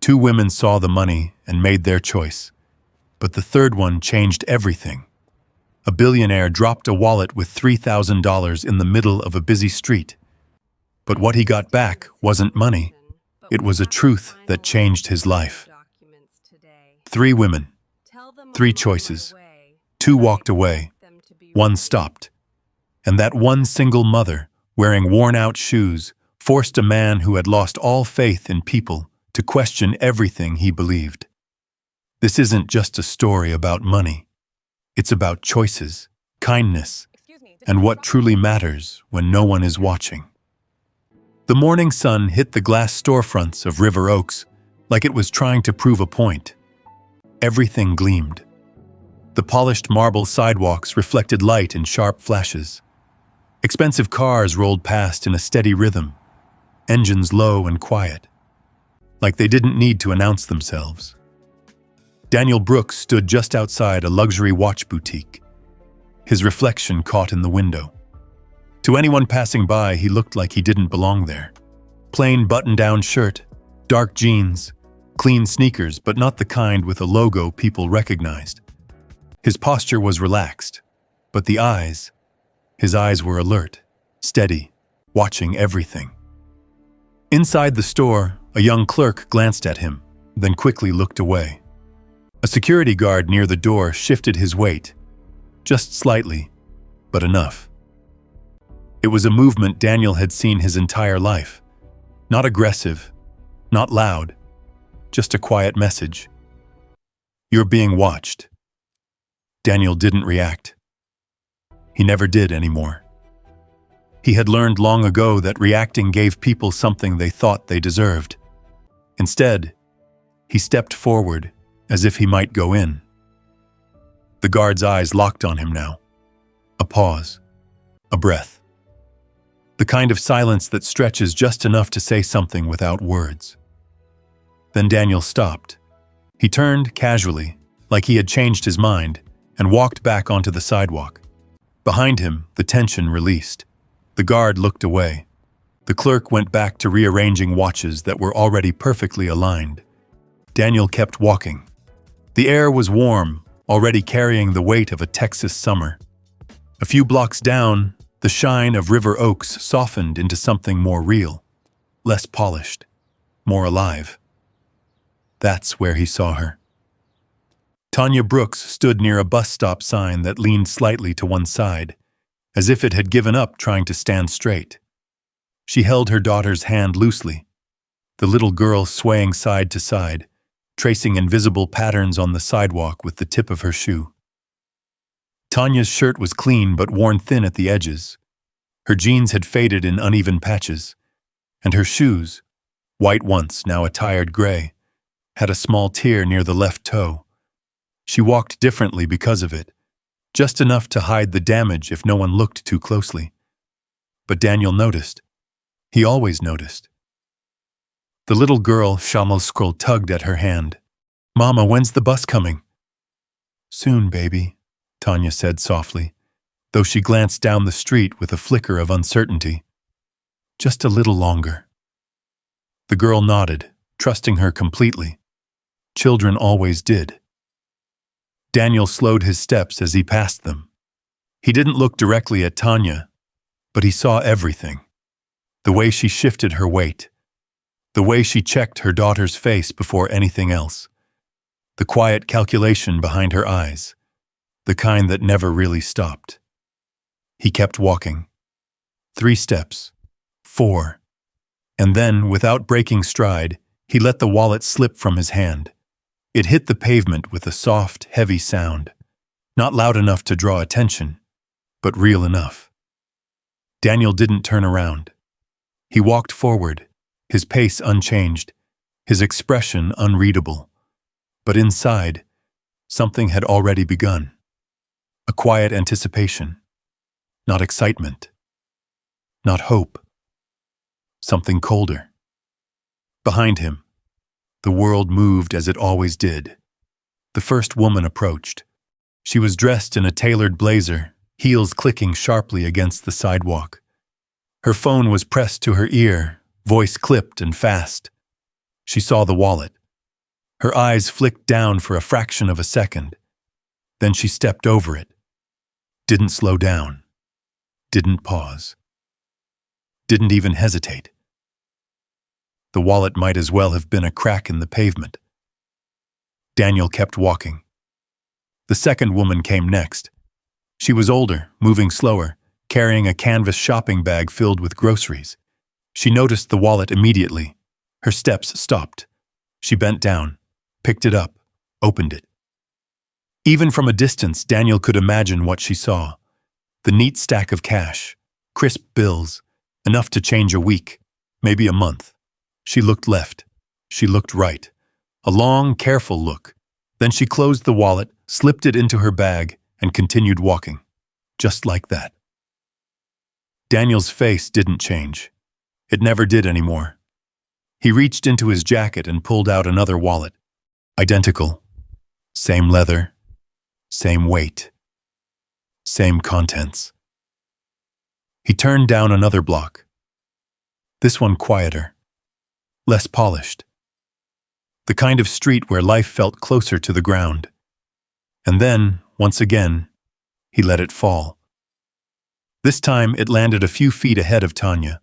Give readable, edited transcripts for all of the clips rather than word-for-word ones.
Two women saw the money and made their choice. But the third one changed everything. A billionaire dropped a wallet with $3,000 in the middle of a busy street. But what he got back wasn't money. It was a truth that changed his life. Three women, three choices. Two walked away, one stopped. And that one single mother, wearing worn-out shoes, forced a man who had lost all faith in people to question everything he believed. This isn't just a story about money. It's about choices, kindness, and what truly matters when no one is watching. The morning sun hit the glass storefronts of River Oaks like it was trying to prove a point. Everything gleamed. The polished marble sidewalks reflected light in sharp flashes. Expensive cars rolled past in a steady rhythm, engines low and quiet, like they didn't need to announce themselves. Daniel Brooks stood just outside a luxury watch boutique, his reflection caught in the window. To anyone passing by, he looked like he didn't belong there. Plain button-down shirt, dark jeans, clean sneakers, but not the kind with a logo people recognized. His posture was relaxed, but his eyes were alert, steady, watching everything. Inside the store, a young clerk glanced at him, then quickly looked away. A security guard near the door shifted his weight, just slightly, but enough. It was a movement Daniel had seen his entire life. Not aggressive, not loud, just a quiet message. You're being watched. Daniel didn't react. He never did anymore. He had learned long ago that reacting gave people something they thought they deserved. Instead, he stepped forward as if he might go in. The guard's eyes locked on him now. A pause, a breath. The kind of silence that stretches just enough to say something without words. Then Daniel stopped. He turned casually, like he had changed his mind, and walked back onto the sidewalk. Behind him, the tension released. The guard looked away. The clerk went back to rearranging watches that were already perfectly aligned. Daniel kept walking. The air was warm, already carrying the weight of a Texas summer. A few blocks down, the shine of River Oaks softened into something more real, less polished, more alive. That's where he saw her. Tanya Brooks stood near a bus stop sign that leaned slightly to one side, as if it had given up trying to stand straight. She held her daughter's hand loosely, the little girl swaying side to side, tracing invisible patterns on the sidewalk with the tip of her shoe. Tanya's shirt was clean but worn thin at the edges. Her jeans had faded in uneven patches, and her shoes, white once, now a tired gray, had a small tear near the left toe. She walked differently because of it, just enough to hide the damage if no one looked too closely. But Daniel noticed. He always noticed. The little girl, Shamal, tugged at her hand. "Mama, when's the bus coming?" "Soon, baby," Tanya said softly, though she glanced down the street with a flicker of uncertainty. "Just a little longer." The girl nodded, trusting her completely. Children always did. Daniel slowed his steps as he passed them. He didn't look directly at Tanya, but he saw everything. The way she shifted her weight, the way she checked her daughter's face before anything else, the quiet calculation behind her eyes, the kind that never really stopped. He kept walking. 3 steps, 4, and then, without breaking stride, he let the wallet slip from his hand. It hit the pavement with a soft, heavy sound, not loud enough to draw attention, but real enough. Daniel didn't turn around. He walked forward, his pace unchanged, his expression unreadable. But inside, something had already begun. A quiet anticipation. Not excitement. Not hope. Something colder. Behind him, the world moved as it always did. The first woman approached. She was dressed in a tailored blazer, heels clicking sharply against the sidewalk. Her phone was pressed to her ear, voice clipped and fast. She saw the wallet, Her eyes flicked down for a fraction of a second. Then she stepped over it. Didn't slow down. Didn't pause. Didn't even hesitate. The wallet might as well have been a crack in the pavement. Daniel kept walking. The second woman came next. She was older, moving slower, carrying a canvas shopping bag filled with groceries. She noticed the wallet immediately. Her steps stopped. She bent down, picked it up, opened it. Even from a distance, Daniel could imagine what she saw. The neat stack of cash, crisp bills, enough to change a week, maybe a month. She looked left. She looked right. A long, careful look. Then she closed the wallet, slipped it into her bag, and continued walking. Just like that. Daniel's face didn't change. It never did anymore. He reached into his jacket and pulled out another wallet. Identical. Same leather. Same weight. Same contents. He turned down another block. This one quieter. Less polished. The kind of street where life felt closer to the ground. And then, once again, he let it fall. This time it landed a few feet ahead of Tanya.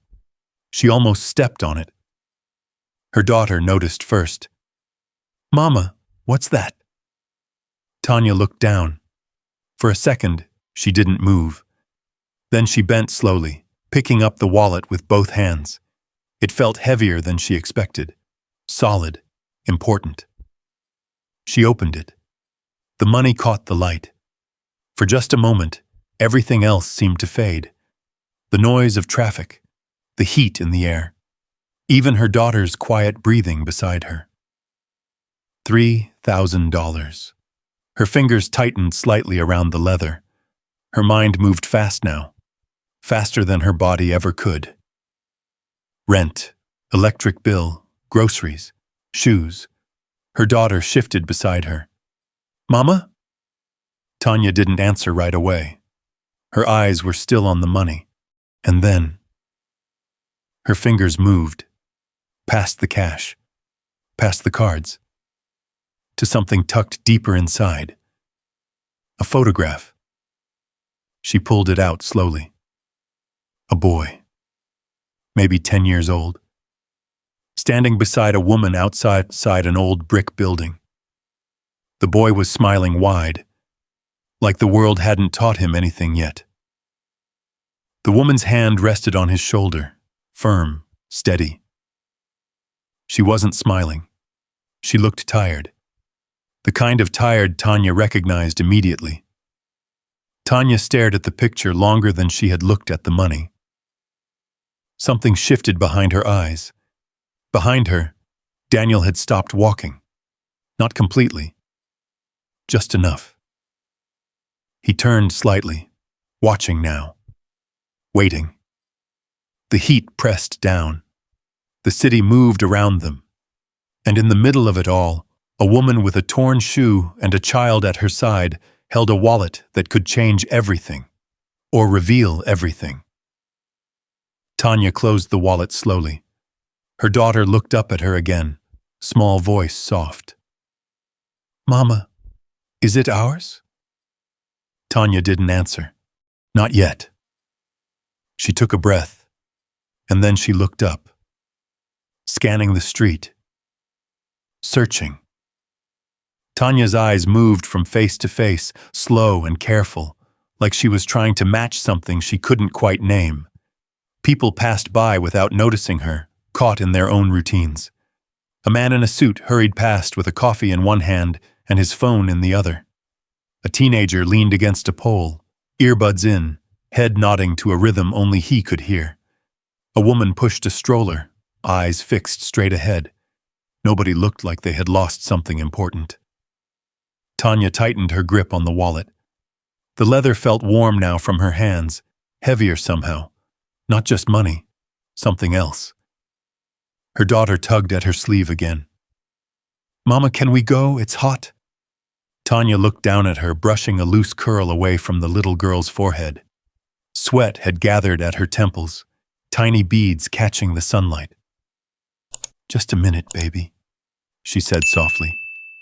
She almost stepped on it. Her daughter noticed first. "Mama, what's that?" Tanya looked down. For a second, she didn't move. Then she bent slowly, picking up the wallet with both hands. It felt heavier than she expected. Solid, important. She opened it. The money caught the light. For just a moment, everything else seemed to fade. The noise of traffic, the heat in the air, even her daughter's quiet breathing beside her. $3,000. Her fingers tightened slightly around the leather. Her mind moved fast now, faster than her body ever could. Rent, electric bill, groceries, shoes. Her daughter shifted beside her. "Mama?" Tanya didn't answer right away. Her eyes were still on the money. And then, her fingers moved, past the cash, past the cards, to something tucked deeper inside. A photograph. She pulled it out slowly. A boy, maybe 10 years old, standing beside a woman outside an old brick building. The boy was smiling wide, like the world hadn't taught him anything yet. The woman's hand rested on his shoulder, firm, steady. She wasn't smiling. She looked tired. The kind of tired Tanya recognized immediately. Tanya stared at the picture longer than she had looked at the money. Something shifted behind her eyes. Behind her, Daniel had stopped walking. Not completely. Just enough. He turned slightly, watching now. Waiting. The heat pressed down. The city moved around them. And in the middle of it all, a woman with a torn shoe and a child at her side held a wallet that could change everything, or reveal everything. Tanya closed the wallet slowly. Her daughter looked up at her again, small voice soft. "Mama, is it ours?" Tanya didn't answer. Not yet. She took a breath, and then she looked up, scanning the street, searching. Tanya's eyes moved from face to face, slow and careful, like she was trying to match something she couldn't quite name. People passed by without noticing her, caught in their own routines. A man in a suit hurried past with a coffee in one hand and his phone in the other. A teenager leaned against a pole, earbuds in, head nodding to a rhythm only he could hear. A woman pushed a stroller, eyes fixed straight ahead. Nobody looked like they had lost something important. Tanya tightened her grip on the wallet. The leather felt warm now from her hands, heavier somehow. Not just money, something else. Her daughter tugged at her sleeve again. "Mama, can we go? It's hot." Tanya looked down at her, brushing a loose curl away from the little girl's forehead. Sweat had gathered at her temples, tiny beads catching the sunlight. "Just a minute, baby," she said softly.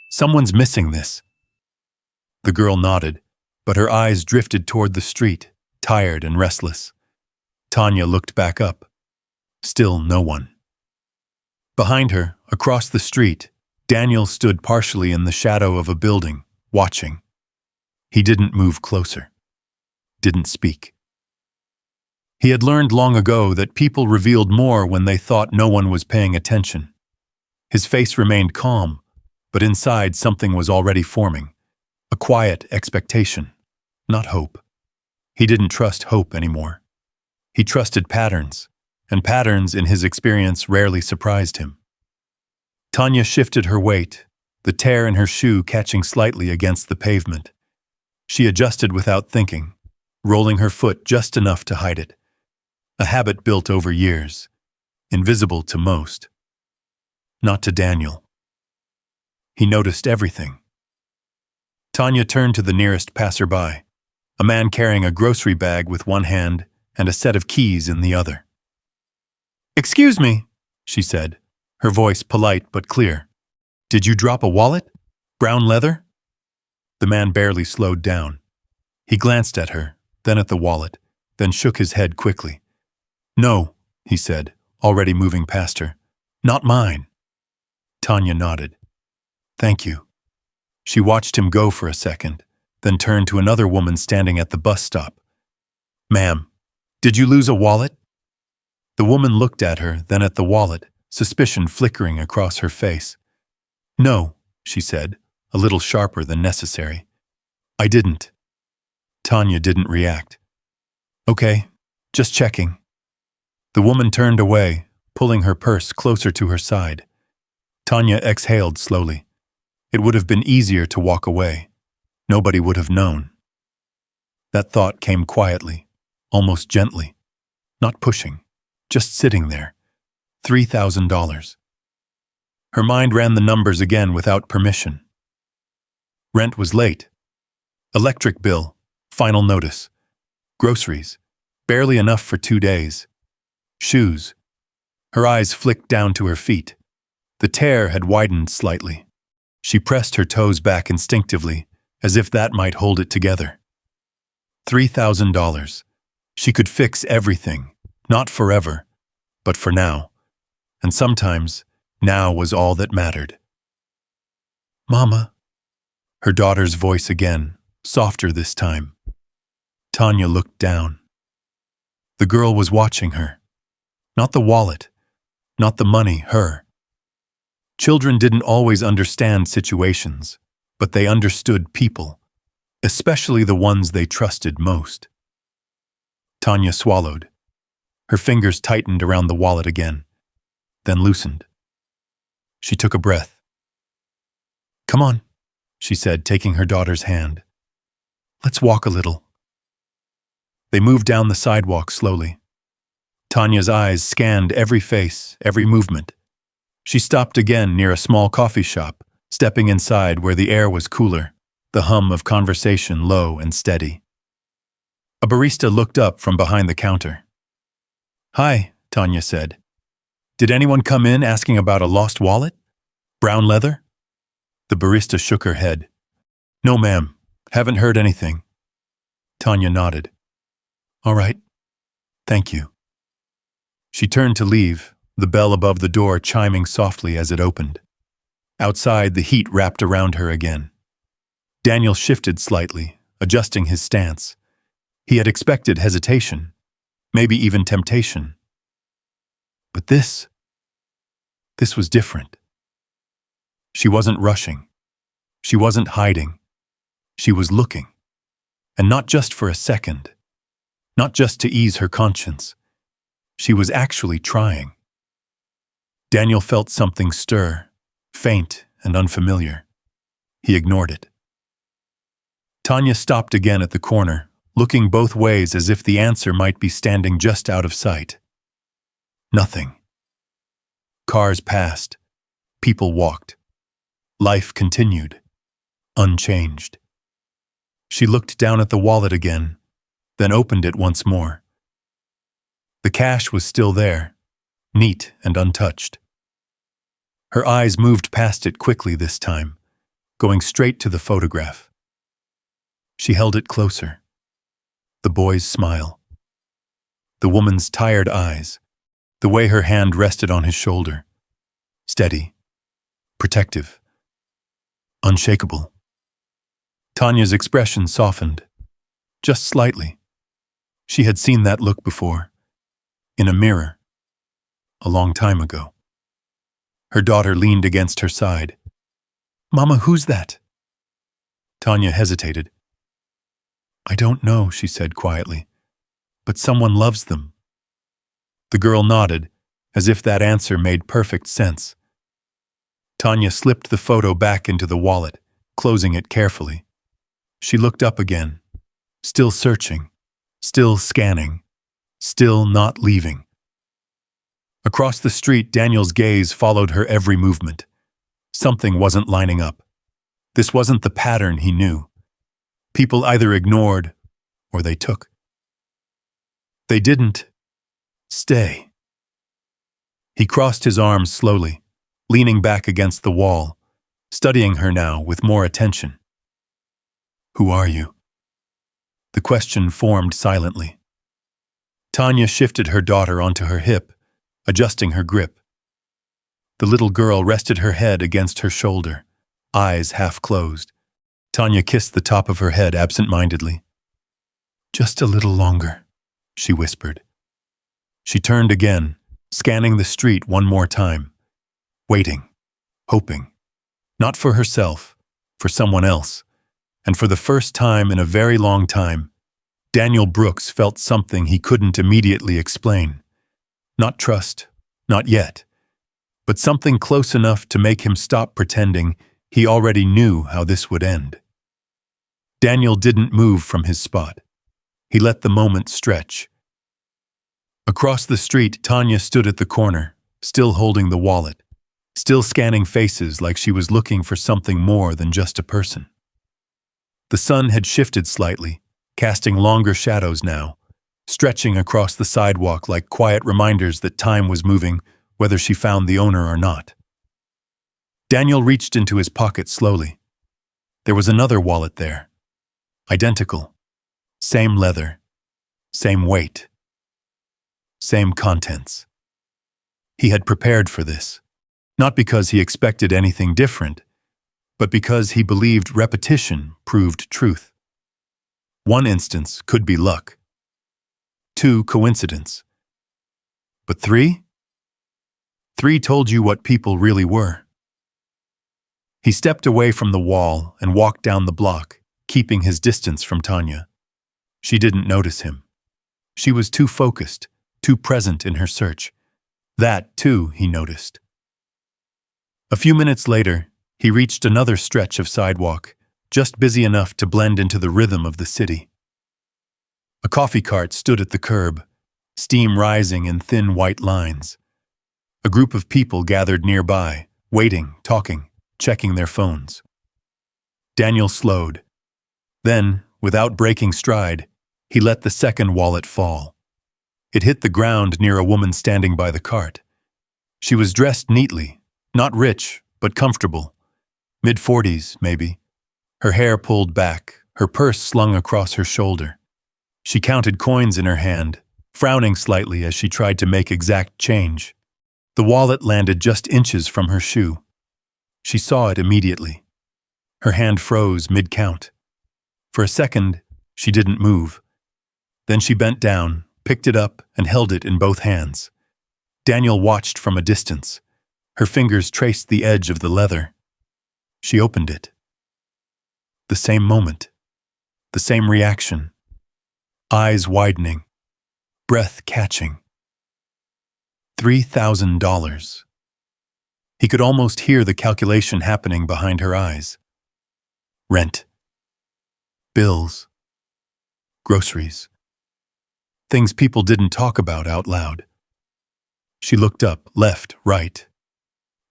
Someone's missing this. The girl nodded, but her eyes drifted toward the street, tired and restless. Tanya looked back up. Still no one. Behind her, across the street, Daniel stood partially in the shadow of a building, watching. He didn't move closer. Didn't speak. He had learned long ago that people revealed more when they thought no one was paying attention. His face remained calm, but inside something was already forming. A quiet expectation, not hope. He didn't trust hope anymore. He trusted patterns, and patterns in his experience rarely surprised him. Tanya shifted her weight, the tear in her shoe catching slightly against the pavement. She adjusted without thinking, rolling her foot just enough to hide it. A habit built over years, invisible to most. Not to Daniel. He noticed everything. Tanya turned to the nearest passerby, a man carrying a grocery bag with one hand and a set of keys in the other. "Excuse me," she said, her voice polite but clear. "Did you drop a wallet? Brown leather?" The man barely slowed down. He glanced at her, then at the wallet, then shook his head quickly. "No," he said, already moving past her. "Not mine." Tanya nodded. "Thank you." She watched him go for a second, then turned to another woman standing at the bus stop. "Ma'am, did you lose a wallet?" The woman looked at her, then at the wallet, suspicion flickering across her face. "No," she said, a little sharper than necessary. "I didn't." Tanya didn't react. "Okay, just checking." The woman turned away, pulling her purse closer to her side. Tanya exhaled slowly. It would have been easier to walk away. Nobody would have known. That thought came quietly, almost gently, not pushing, just sitting there. $3,000. Her mind ran the numbers again without permission. Rent was late. Electric bill, final notice. Groceries, barely enough for 2 days. Shoes. Her eyes flicked down to her feet. The tear had widened slightly. She pressed her toes back instinctively, as if that might hold it together. $3,000. She could fix everything, not forever, but for now. And sometimes, now was all that mattered. "Mama." Her daughter's voice again, softer this time. Tanya looked down. The girl was watching her. Not the wallet, not the money, her. Children didn't always understand situations, but they understood people, especially the ones they trusted most. Tanya swallowed. Her fingers tightened around the wallet again, then loosened. She took a breath. "Come on," she said, taking her daughter's hand. "Let's walk a little." They moved down the sidewalk slowly. Tanya's eyes scanned every face, every movement. She stopped again near a small coffee shop, stepping inside where the air was cooler, the hum of conversation low and steady. A barista looked up from behind the counter. "Hi," Tanya said. "Did anyone come in asking about a lost wallet? Brown leather?" The barista shook her head. "No, ma'am. Haven't heard anything." Tanya nodded. "All right. Thank you." She turned to leave, the bell above the door chiming softly as it opened. Outside, the heat wrapped around her again. Daniel shifted slightly, adjusting his stance. He had expected hesitation, maybe even temptation. But this was different. She wasn't rushing. She wasn't hiding. She was looking. And not just for a second. Not just to ease her conscience. She was actually trying. Daniel felt something stir, faint and unfamiliar. He ignored it. Tanya stopped again at the corner, looking both ways as if the answer might be standing just out of sight. Nothing. Cars passed. People walked. Life continued, unchanged. She looked down at the wallet again, then opened it once more. The cash was still there, neat and untouched. Her eyes moved past it quickly this time, going straight to the photograph. She held it closer. The boy's smile. The woman's tired eyes. The way her hand rested on his shoulder. Steady. Protective. Unshakable. Tanya's expression softened. Just slightly. She had seen that look before. In a mirror. A long time ago. Her daughter leaned against her side. "Mama, who's that?" Tanya hesitated. "I don't know," she said quietly, "but someone loves them." The girl nodded, as if that answer made perfect sense. Tanya slipped the photo back into the wallet, closing it carefully. She looked up again, still searching, still scanning, still not leaving. Across the street, Daniel's gaze followed her every movement. Something wasn't lining up. This wasn't the pattern he knew. People either ignored or they took. They didn't stay. He crossed his arms slowly, leaning back against the wall, studying her now with more attention. "Who are you?" The question formed silently. Tanya shifted her daughter onto her hip, adjusting her grip. The little girl rested her head against her shoulder, eyes half closed. Tanya kissed the top of her head absent-mindedly. "Just a little longer," she whispered. She turned again, scanning the street one more time, waiting, hoping, not for herself, for someone else. And for the first time in a very long time, Daniel Brooks felt something he couldn't immediately explain. Not trust, not yet, but something close enough to make him stop pretending he already knew how this would end. Daniel didn't move from his spot. He let the moment stretch. Across the street, Tanya stood at the corner, still holding the wallet, still scanning faces like she was looking for something more than just a person. The sun had shifted slightly, casting longer shadows now, stretching across the sidewalk like quiet reminders that time was moving, whether she found the owner or not. Daniel reached into his pocket slowly. There was another wallet there. Identical. Same leather. Same weight. Same contents. He had prepared for this, not because he expected anything different, but because he believed repetition proved truth. One instance could be luck. 2, coincidence. But 3? 3 told you what people really were. He stepped away from the wall and walked down the block, keeping his distance from Tanya. She didn't notice him. She was too focused, too present in her search. That, too, he noticed. A few minutes later, he reached another stretch of sidewalk, just busy enough to blend into the rhythm of the city. A coffee cart stood at the curb, steam rising in thin white lines. A group of people gathered nearby, waiting, talking, checking their phones. Daniel slowed. Then, without breaking stride, he let the second wallet fall. It hit the ground near a woman standing by the cart. She was dressed neatly, not rich, but comfortable. Mid-40s, maybe. Her hair pulled back, her purse slung across her shoulder. She counted coins in her hand, frowning slightly as she tried to make exact change. The wallet landed just inches from her shoe. She saw it immediately. Her hand froze mid-count. For a second, she didn't move. Then she bent down, picked it up, and held it in both hands. Daniel watched from a distance. Her fingers traced the edge of the leather. She opened it. The same moment. The same reaction. Eyes widening. Breath catching. $3,000. He could almost hear the calculation happening behind her eyes. Rent. Bills. Groceries. Things people didn't talk about out loud. She looked up, left, right.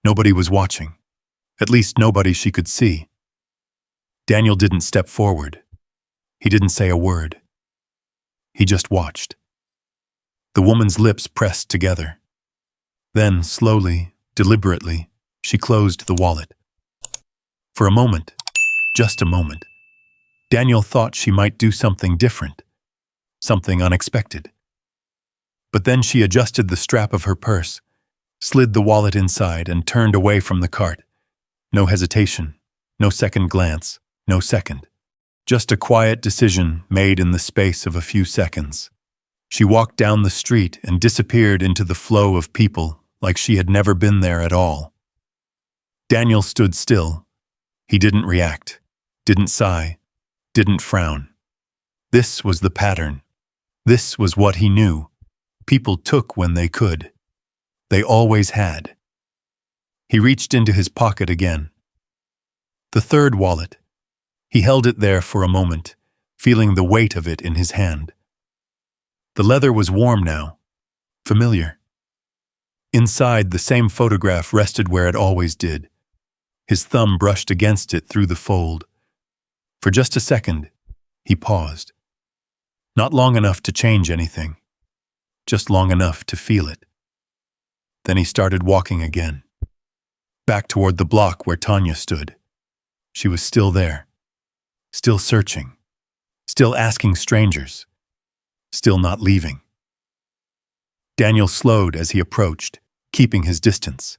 Nobody was watching. At least nobody she could see. Daniel didn't step forward. He didn't say a word. He just watched. The woman's lips pressed together. Then, slowly, deliberately, she closed the wallet. For a moment, just a moment. Daniel thought she might do something different, something unexpected. But then she adjusted the strap of her purse, slid the wallet inside, and turned away from the cart. No hesitation, no second glance, no second. Just a quiet decision made in the space of a few seconds. She walked down the street and disappeared into the flow of people like she had never been there at all. Daniel stood still. He didn't react, didn't sigh, didn't frown. This was the pattern. This was what he knew. People took when they could. They always had. He reached into his pocket again. The third wallet. He held it there for a moment, feeling the weight of it in his hand. The leather was warm now, familiar. Inside, the same photograph rested where it always did. His thumb brushed against it through the fold. For just a second, he paused. Not long enough to change anything, just long enough to feel it. Then he started walking again, back toward the block where Tanya stood. She was still there, still searching, still asking strangers, still not leaving. Daniel slowed as he approached, keeping his distance.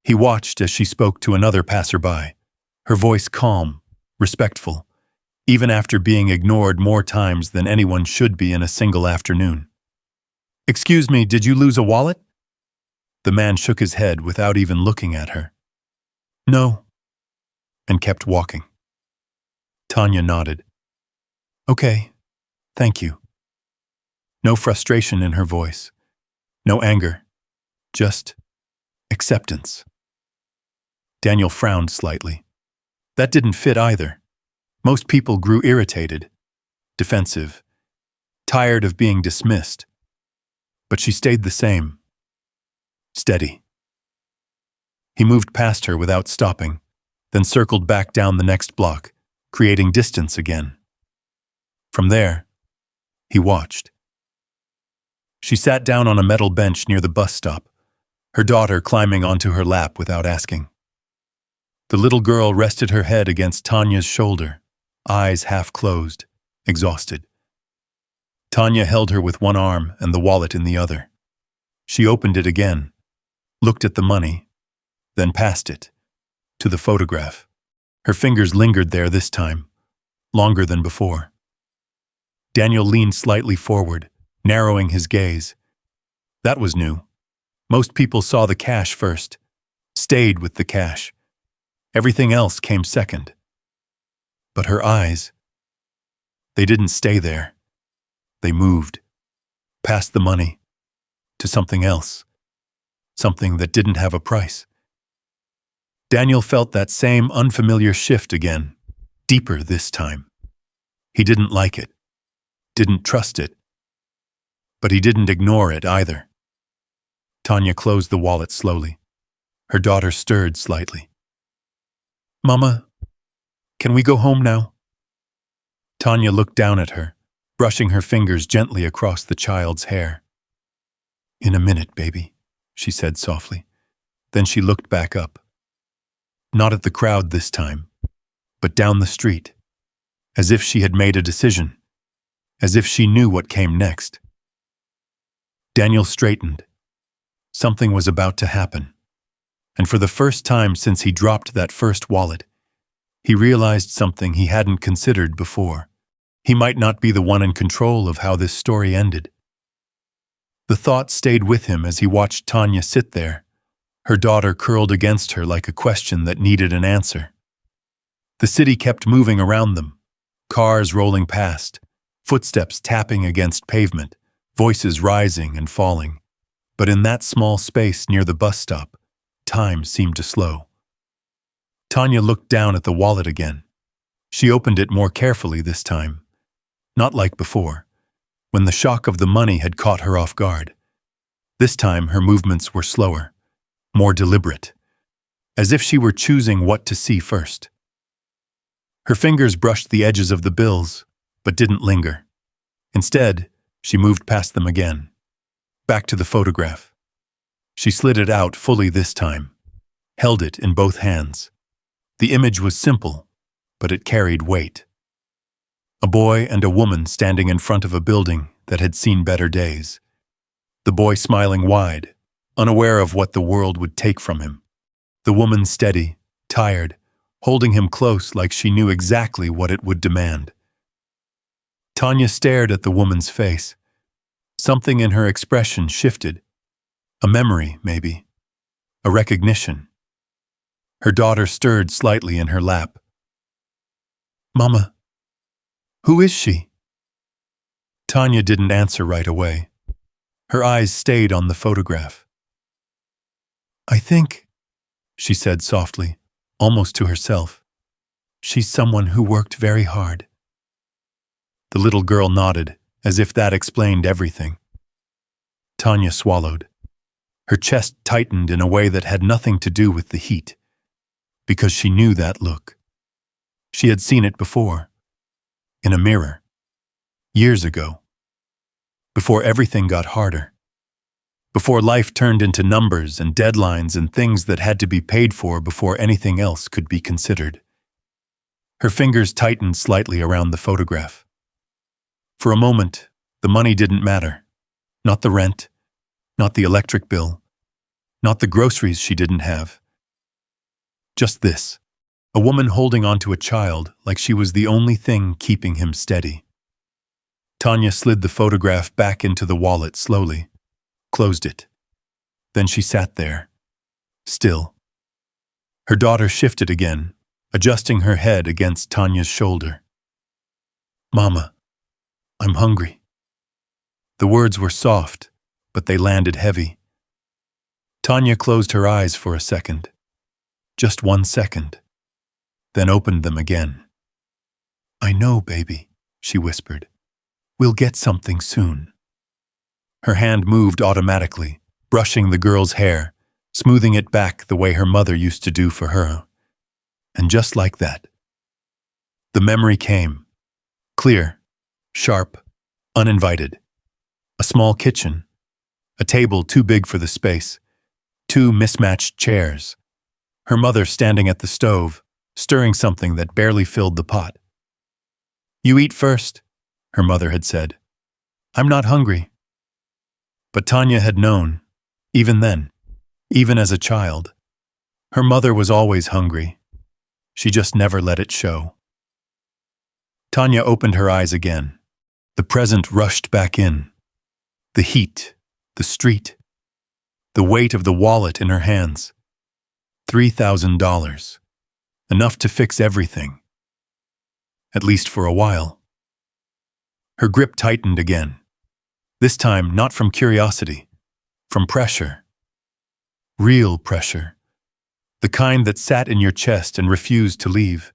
He watched as she spoke to another passerby, her voice calm, respectful, even after being ignored more times than anyone should be in a single afternoon. "Excuse me, did you lose a wallet?" The man shook his head without even looking at her. "No," and kept walking. Tanya nodded. "Okay, thank you." No frustration in her voice, no anger, just acceptance. Daniel frowned slightly. That didn't fit either. Most people grew irritated, defensive, tired of being dismissed. But she stayed the same, steady. He moved past her without stopping, then circled back down the next block, creating distance again. From there, he watched. She sat down on a metal bench near the bus stop, her daughter climbing onto her lap without asking. The little girl rested her head against Tanya's shoulder, eyes half closed, exhausted. Tanya held her with one arm and the wallet in the other. She opened it again, looked at the money, then passed it, to the photograph. Her fingers lingered there this time, longer than before. Daniel leaned slightly forward, narrowing his gaze. That was new. Most people saw the cash first, stayed with the cash. Everything else came second. But her eyes, they didn't stay there. They moved, past the money, to something else, something that didn't have a price. Daniel felt that same unfamiliar shift again, deeper this time. He didn't like it, didn't trust it, but he didn't ignore it either. Tanya closed the wallet slowly. Her daughter stirred slightly. "Mama, can we go home now?" Tanya looked down at her, brushing her fingers gently across the child's hair. "In a minute, baby," she said softly. Then she looked back up. Not at the crowd this time, but down the street, as if she had made a decision, as if she knew what came next. Daniel straightened. Something was about to happen. And for the first time since he dropped that first wallet, he realized something he hadn't considered before. He might not be the one in control of how this story ended. The thought stayed with him as he watched Tanya sit there, her daughter curled against her like a question that needed an answer. The city kept moving around them, cars rolling past, footsteps tapping against pavement, voices rising and falling. But in that small space near the bus stop, time seemed to slow. Tanya looked down at the wallet again. She opened it more carefully this time. Not like before, when the shock of the money had caught her off guard. This time her movements were slower, more deliberate, as if she were choosing what to see first. Her fingers brushed the edges of the bills, but didn't linger. Instead, she moved past them again, back to the photograph. She slid it out fully this time, held it in both hands. The image was simple, but it carried weight. A boy and a woman standing in front of a building that had seen better days. The boy smiling wide, unaware of what the world would take from him. The woman steady, tired, holding him close like she knew exactly what it would demand. Tanya stared at the woman's face. Something in her expression shifted. A memory, maybe. A recognition. Her daughter stirred slightly in her lap. "Mama, who is she?" Tanya didn't answer right away. Her eyes stayed on the photograph. "I think," she said softly, almost to herself, "she's someone who worked very hard." The little girl nodded, as if that explained everything. Tanya swallowed. Her chest tightened in a way that had nothing to do with the heat, because she knew that look. She had seen it before, in a mirror, years ago, before everything got harder, before life turned into numbers and deadlines and things that had to be paid for before anything else could be considered. Her fingers tightened slightly around the photograph. For a moment, the money didn't matter. Not the rent, not the electric bill, not the groceries she didn't have. Just this, a woman holding onto a child like she was the only thing keeping him steady. Tanya slid the photograph back into the wallet slowly, closed it. Then she sat there, still. Her daughter shifted again, adjusting her head against Tanya's shoulder. "Mama, I'm hungry." The words were soft, but they landed heavy. Tanya closed her eyes for a second. Just 1 second. Then opened them again. "I know, baby," she whispered. "We'll get something soon." Her hand moved automatically, brushing the girl's hair, smoothing it back the way her mother used to do for her. And just like that, the memory came. Clear, sharp, uninvited. A small kitchen. A table too big for the space. 2 mismatched chairs. Her mother standing at the stove, stirring something that barely filled the pot. "You eat first," her mother had said. "I'm not hungry." But Tanya had known, even then, even as a child. Her mother was always hungry. She just never let it show. Tanya opened her eyes again. The present rushed back in. The heat, the street, the weight of the wallet in her hands. $3,000. Enough to fix everything. At least for a while. Her grip tightened again. This time not from curiosity, from pressure. Real pressure. The kind that sat in your chest and refused to leave.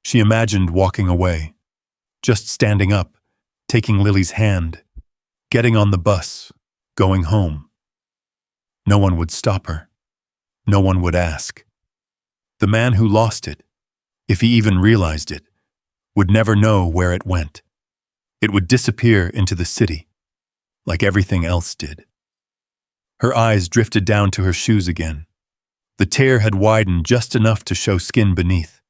She imagined walking away. Just standing up, taking Lily's hand, getting on the bus, going home. No one would stop her. No one would ask. The man who lost it, if he even realized it, would never know where it went. It would disappear into the city, like everything else did. Her eyes drifted down to her shoes again. The tear had widened just enough to show skin beneath.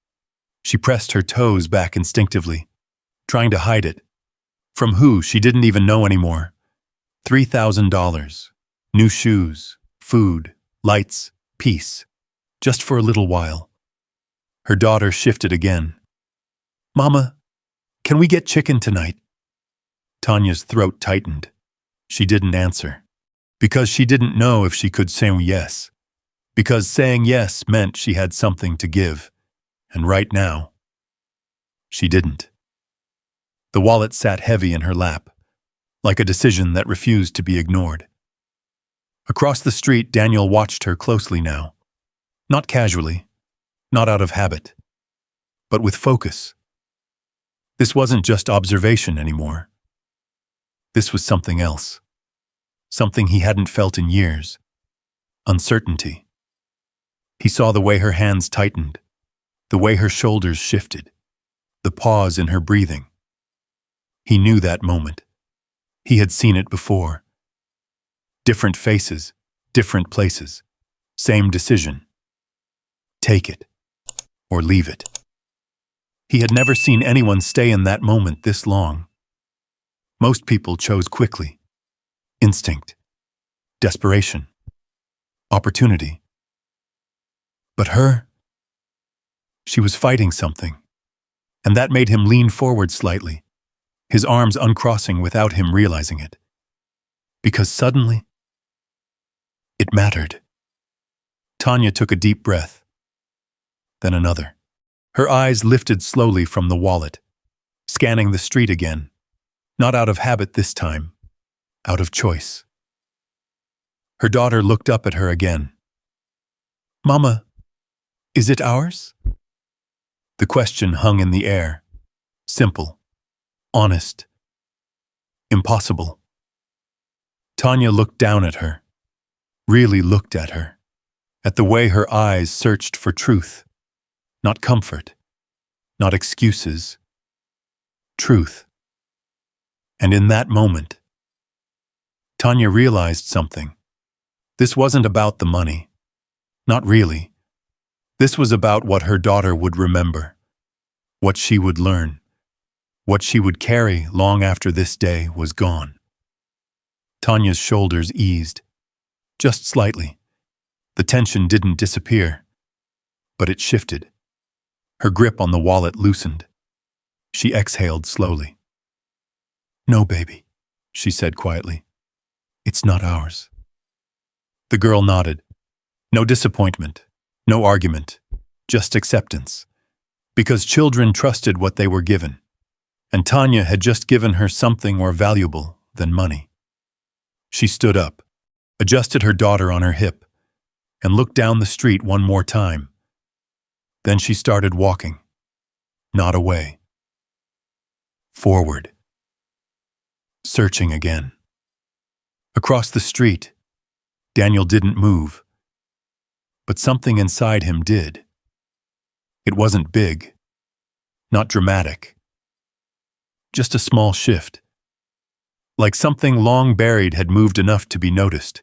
She pressed her toes back instinctively, trying to hide it. From who she didn't even know anymore. $3,000. New shoes, food, lights, peace. Just for a little while. Her daughter shifted again. "Mama, can we get chicken tonight?" Tanya's throat tightened. She didn't answer. Because she didn't know if she could say yes. Because saying yes meant she had something to give. And right now, she didn't. The wallet sat heavy in her lap, like a decision that refused to be ignored. Across the street, Daniel watched her closely now. Not casually, not out of habit, but with focus. This wasn't just observation anymore. This was something else. Something he hadn't felt in years. Uncertainty. He saw the way her hands tightened, the way her shoulders shifted, the pause in her breathing. He knew that moment. He had seen it before. Different faces, different places, same decision. Take it, or leave it. He had never seen anyone stay in that moment this long. Most people chose quickly. Instinct, desperation, opportunity. But her, she was fighting something, and that made him lean forward slightly, his arms uncrossing without him realizing it. Because suddenly, it mattered. Tanya took a deep breath, then another. Her eyes lifted slowly from the wallet, scanning the street again, not out of habit this time, out of choice. Her daughter looked up at her again. "Mama, is it ours?" The question hung in the air. Simple, honest, impossible. Tanya looked down at her, really looked at her, at the way her eyes searched for truth, not comfort, not excuses, truth. And in that moment, Tanya realized something. This wasn't about the money. Not really. This was about what her daughter would remember, what she would learn, what she would carry long after this day was gone. Tanya's shoulders eased, just slightly. The tension didn't disappear, but it shifted. Her grip on the wallet loosened. She exhaled slowly. "No, baby," she said quietly. "It's not ours." The girl nodded. No disappointment, no argument, just acceptance. Because children trusted what they were given, and Tanya had just given her something more valuable than money. She stood up, adjusted her daughter on her hip, and looked down the street one more time. Then she started walking, not away. Forward. Searching again. Across the street, Daniel didn't move, but something inside him did. It wasn't big, not dramatic, just a small shift. Like something long buried had moved enough to be noticed.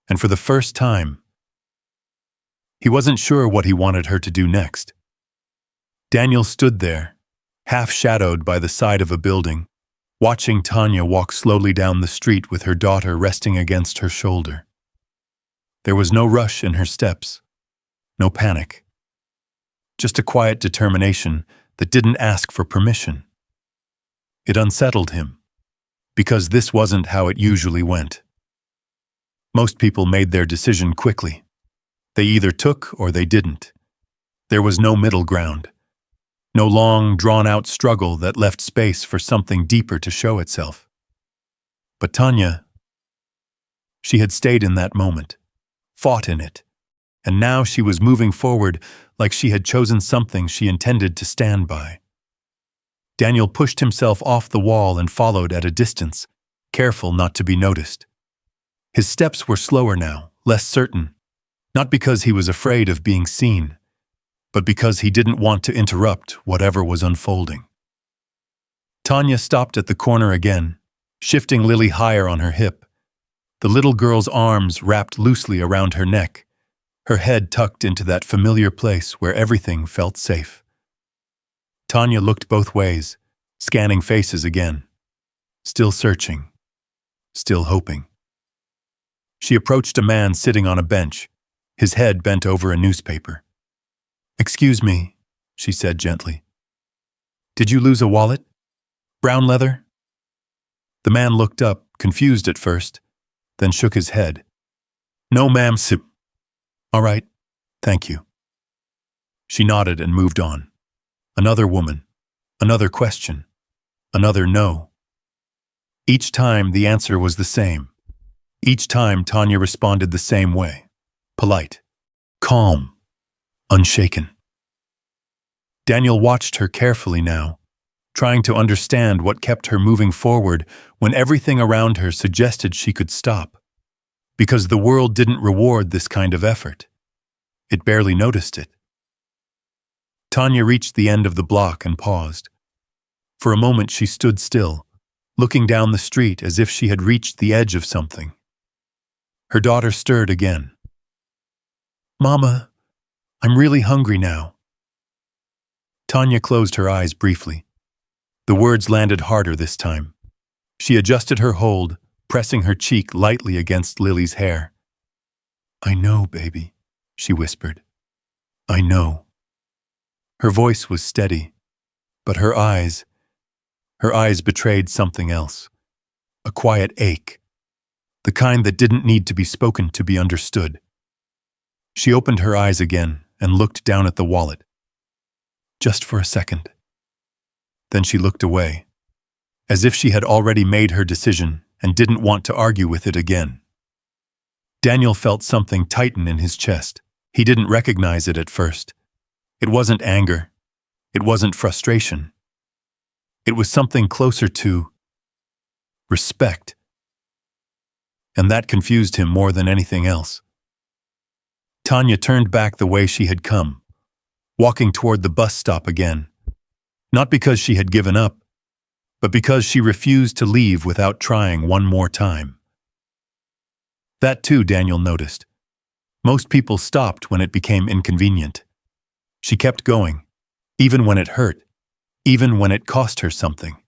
And for the first time, he wasn't sure what he wanted her to do next. Daniel stood there, half shadowed by the side of a building, watching Tanya walk slowly down the street with her daughter resting against her shoulder. There was no rush in her steps, no panic. Just a quiet determination that didn't ask for permission. It unsettled him, because this wasn't how it usually went. Most people made their decision quickly. They either took or they didn't. There was no middle ground. No long, drawn-out struggle that left space for something deeper to show itself. But Tanya, she had stayed in that moment, fought in it, and now she was moving forward like she had chosen something she intended to stand by. Daniel pushed himself off the wall and followed at a distance, careful not to be noticed. His steps were slower now, less certain, not because he was afraid of being seen, but because he didn't want to interrupt whatever was unfolding. Tanya stopped at the corner again, shifting Lily higher on her hip, the little girl's arms wrapped loosely around her neck, her head tucked into that familiar place where everything felt safe. Tanya looked both ways, scanning faces again, still searching, still hoping. She approached a man sitting on a bench, his head bent over a newspaper. "Excuse me," she said gently. "Did you lose a wallet? Brown leather?" The man looked up, confused at first, then shook his head. "No, ma'am, sip." "All right, thank you." She nodded and moved on. Another woman, another question, another no. Each time the answer was the same. Each time Tanya responded the same way. Polite, calm, unshaken. Daniel watched her carefully now, trying to understand what kept her moving forward when everything around her suggested she could stop. Because the world didn't reward this kind of effort. It barely noticed it. Tanya reached the end of the block and paused. For a moment she stood still, looking down the street as if she had reached the edge of something. Her daughter stirred again. "Mama, I'm really hungry now." Tanya closed her eyes briefly. The words landed harder this time. She adjusted her hold, pressing her cheek lightly against Lily's hair. "I know, baby," she whispered. "I know." Her voice was steady, but her eyes betrayed something else. A quiet ache, the kind that didn't need to be spoken to be understood. She opened her eyes again and looked down at the wallet. Just for a second. Then she looked away, as if she had already made her decision and didn't want to argue with it again. Daniel felt something tighten in his chest. He didn't recognize it at first. It wasn't anger. It wasn't frustration. It was something closer to respect. And that confused him more than anything else. Tanya turned back the way she had come, walking toward the bus stop again. Not because she had given up, but because she refused to leave without trying one more time. That too, Daniel noticed. Most people stopped when it became inconvenient. She kept going, even when it hurt, even when it cost her something.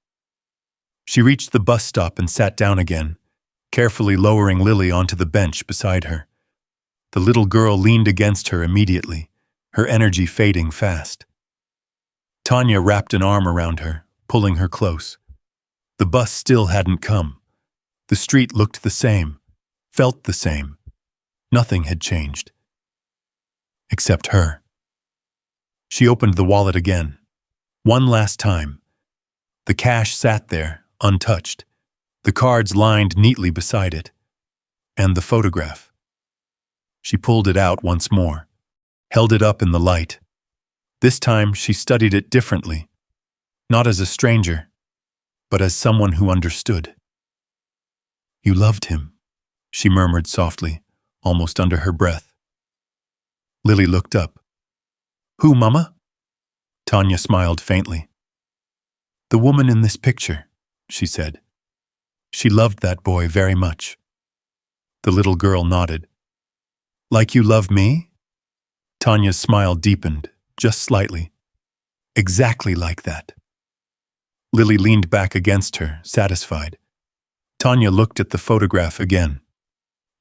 She reached the bus stop and sat down again, carefully lowering Lily onto the bench beside her. The little girl leaned against her immediately, her energy fading fast. Tanya wrapped an arm around her, pulling her close. The bus still hadn't come. The street looked the same, felt the same. Nothing had changed. Except her. She opened the wallet again. One last time. The cash sat there, untouched. The cards lined neatly beside it. And the photograph. She pulled it out once more, held it up in the light. This time she studied it differently, not as a stranger, but as someone who understood. "You loved him," she murmured softly, almost under her breath. Lily looked up. "Who, Mama?" Tanya smiled faintly. "The woman in this picture," she said. "She loved that boy very much." The little girl nodded. "Like you love me?" Tanya's smile deepened, just slightly. "Exactly like that." Lily leaned back against her, satisfied. Tanya looked at the photograph again.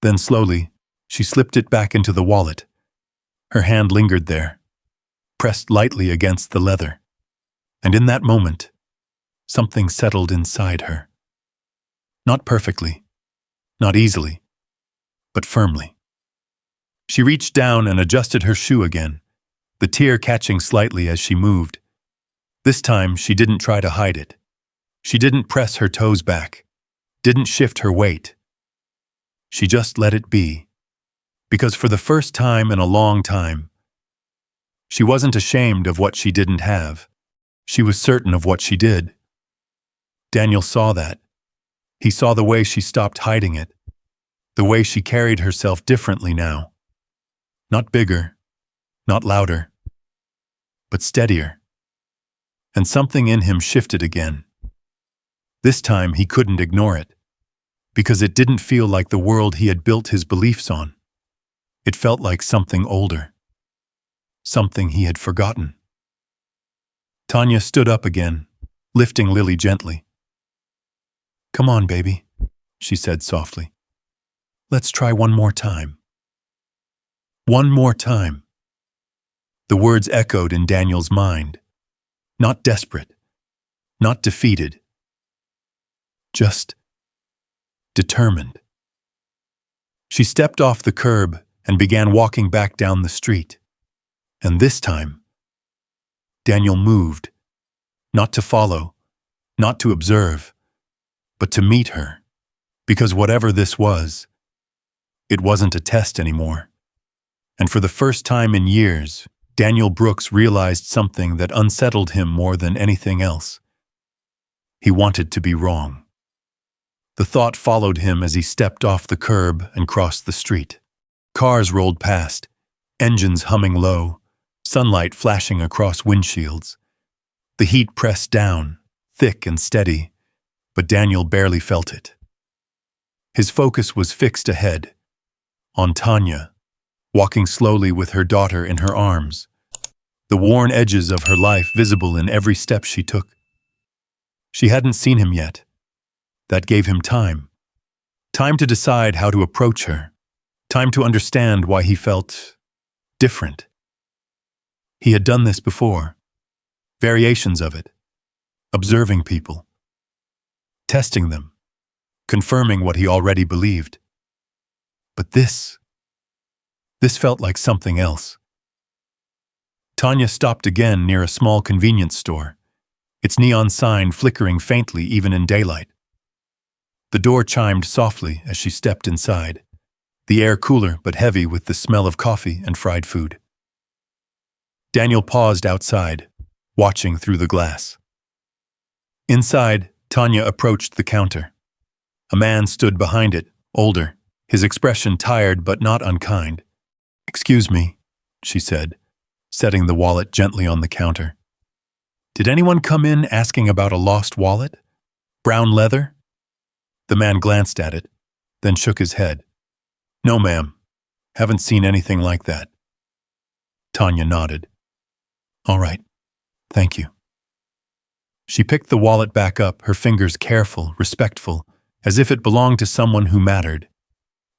Then slowly, she slipped it back into the wallet. Her hand lingered there, pressed lightly against the leather. And in that moment, something settled inside her. Not perfectly, not easily, but firmly. She reached down and adjusted her shoe again, the tear catching slightly as she moved. This time, she didn't try to hide it. She didn't press her toes back, didn't shift her weight. She just let it be, because for the first time in a long time, she wasn't ashamed of what she didn't have. She was certain of what she did. Daniel saw that. He saw the way she stopped hiding it, the way she carried herself differently now. Not bigger, not louder, but steadier. And something in him shifted again. This time he couldn't ignore it, because it didn't feel like the world he had built his beliefs on. It felt like something older, something he had forgotten. Tanya stood up again, lifting Lily gently. "Come on, baby," she said softly. "Let's try one more time." One more time. The words echoed in Daniel's mind. Not desperate, not defeated, just determined. She stepped off the curb and began walking back down the street. And this time, Daniel moved, not to follow, not to observe, but to meet her, because whatever this was, it wasn't a test anymore. And for the first time in years, Daniel Brooks realized something that unsettled him more than anything else. He wanted to be wrong. The thought followed him as he stepped off the curb and crossed the street. Cars rolled past, engines humming low, sunlight flashing across windshields. The heat pressed down, thick and steady, but Daniel barely felt it. His focus was fixed ahead, on Tanya, walking slowly with her daughter in her arms. the worn edges of her life visible in every step she took. She hadn't seen him yet. That gave him time. Time to decide how to approach her. Time to understand why he felt different. He had done this before. Variations of it. Observing people. Testing them. Confirming what he already believed. But this felt like something else. Tanya stopped again near a small convenience store, its neon sign flickering faintly even in daylight. The door chimed softly as she stepped inside, the air cooler but heavy with the smell of coffee and fried food. Daniel paused outside, watching through the glass. Inside, Tanya approached the counter. A man stood behind it, older, his expression tired but not unkind. "Excuse me," she said, setting the wallet gently on the counter. "Did anyone come in asking about a lost wallet? Brown leather?" The man glanced at it, then shook his head. "No, ma'am. Haven't seen anything like that." Tanya nodded. "All right. Thank you." She picked the wallet back up, her fingers careful, respectful, as if it belonged to someone who mattered.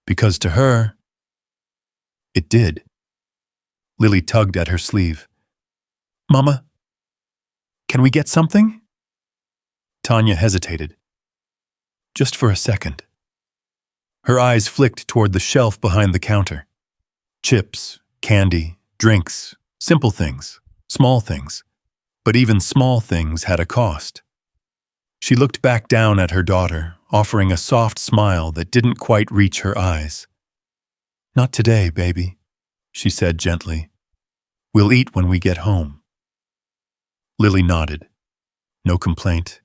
Because to her, it did. Lily tugged at her sleeve. "Mama, can we get something?" Tanya hesitated. Just for a second. Her eyes flicked toward the shelf behind the counter. Chips, candy, drinks, simple things, small things. But even small things had a cost. She looked back down at her daughter, offering a soft smile that didn't quite reach her eyes. "Not today, baby," she said gently. "We'll eat when we get home." Lily nodded. No complaint,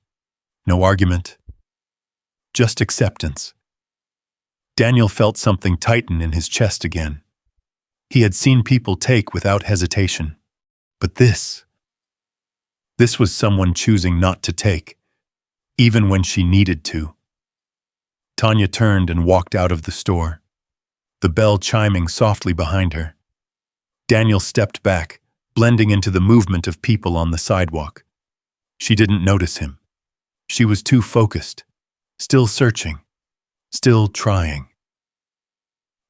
no argument, just acceptance. Daniel felt something tighten in his chest again. He had seen people take without hesitation. But this was someone choosing not to take, even when she needed to. Tanya turned and walked out of the store, the bell chiming softly behind her. Daniel stepped back, blending into the movement of people on the sidewalk. She didn't notice him. She was too focused, still searching, still trying.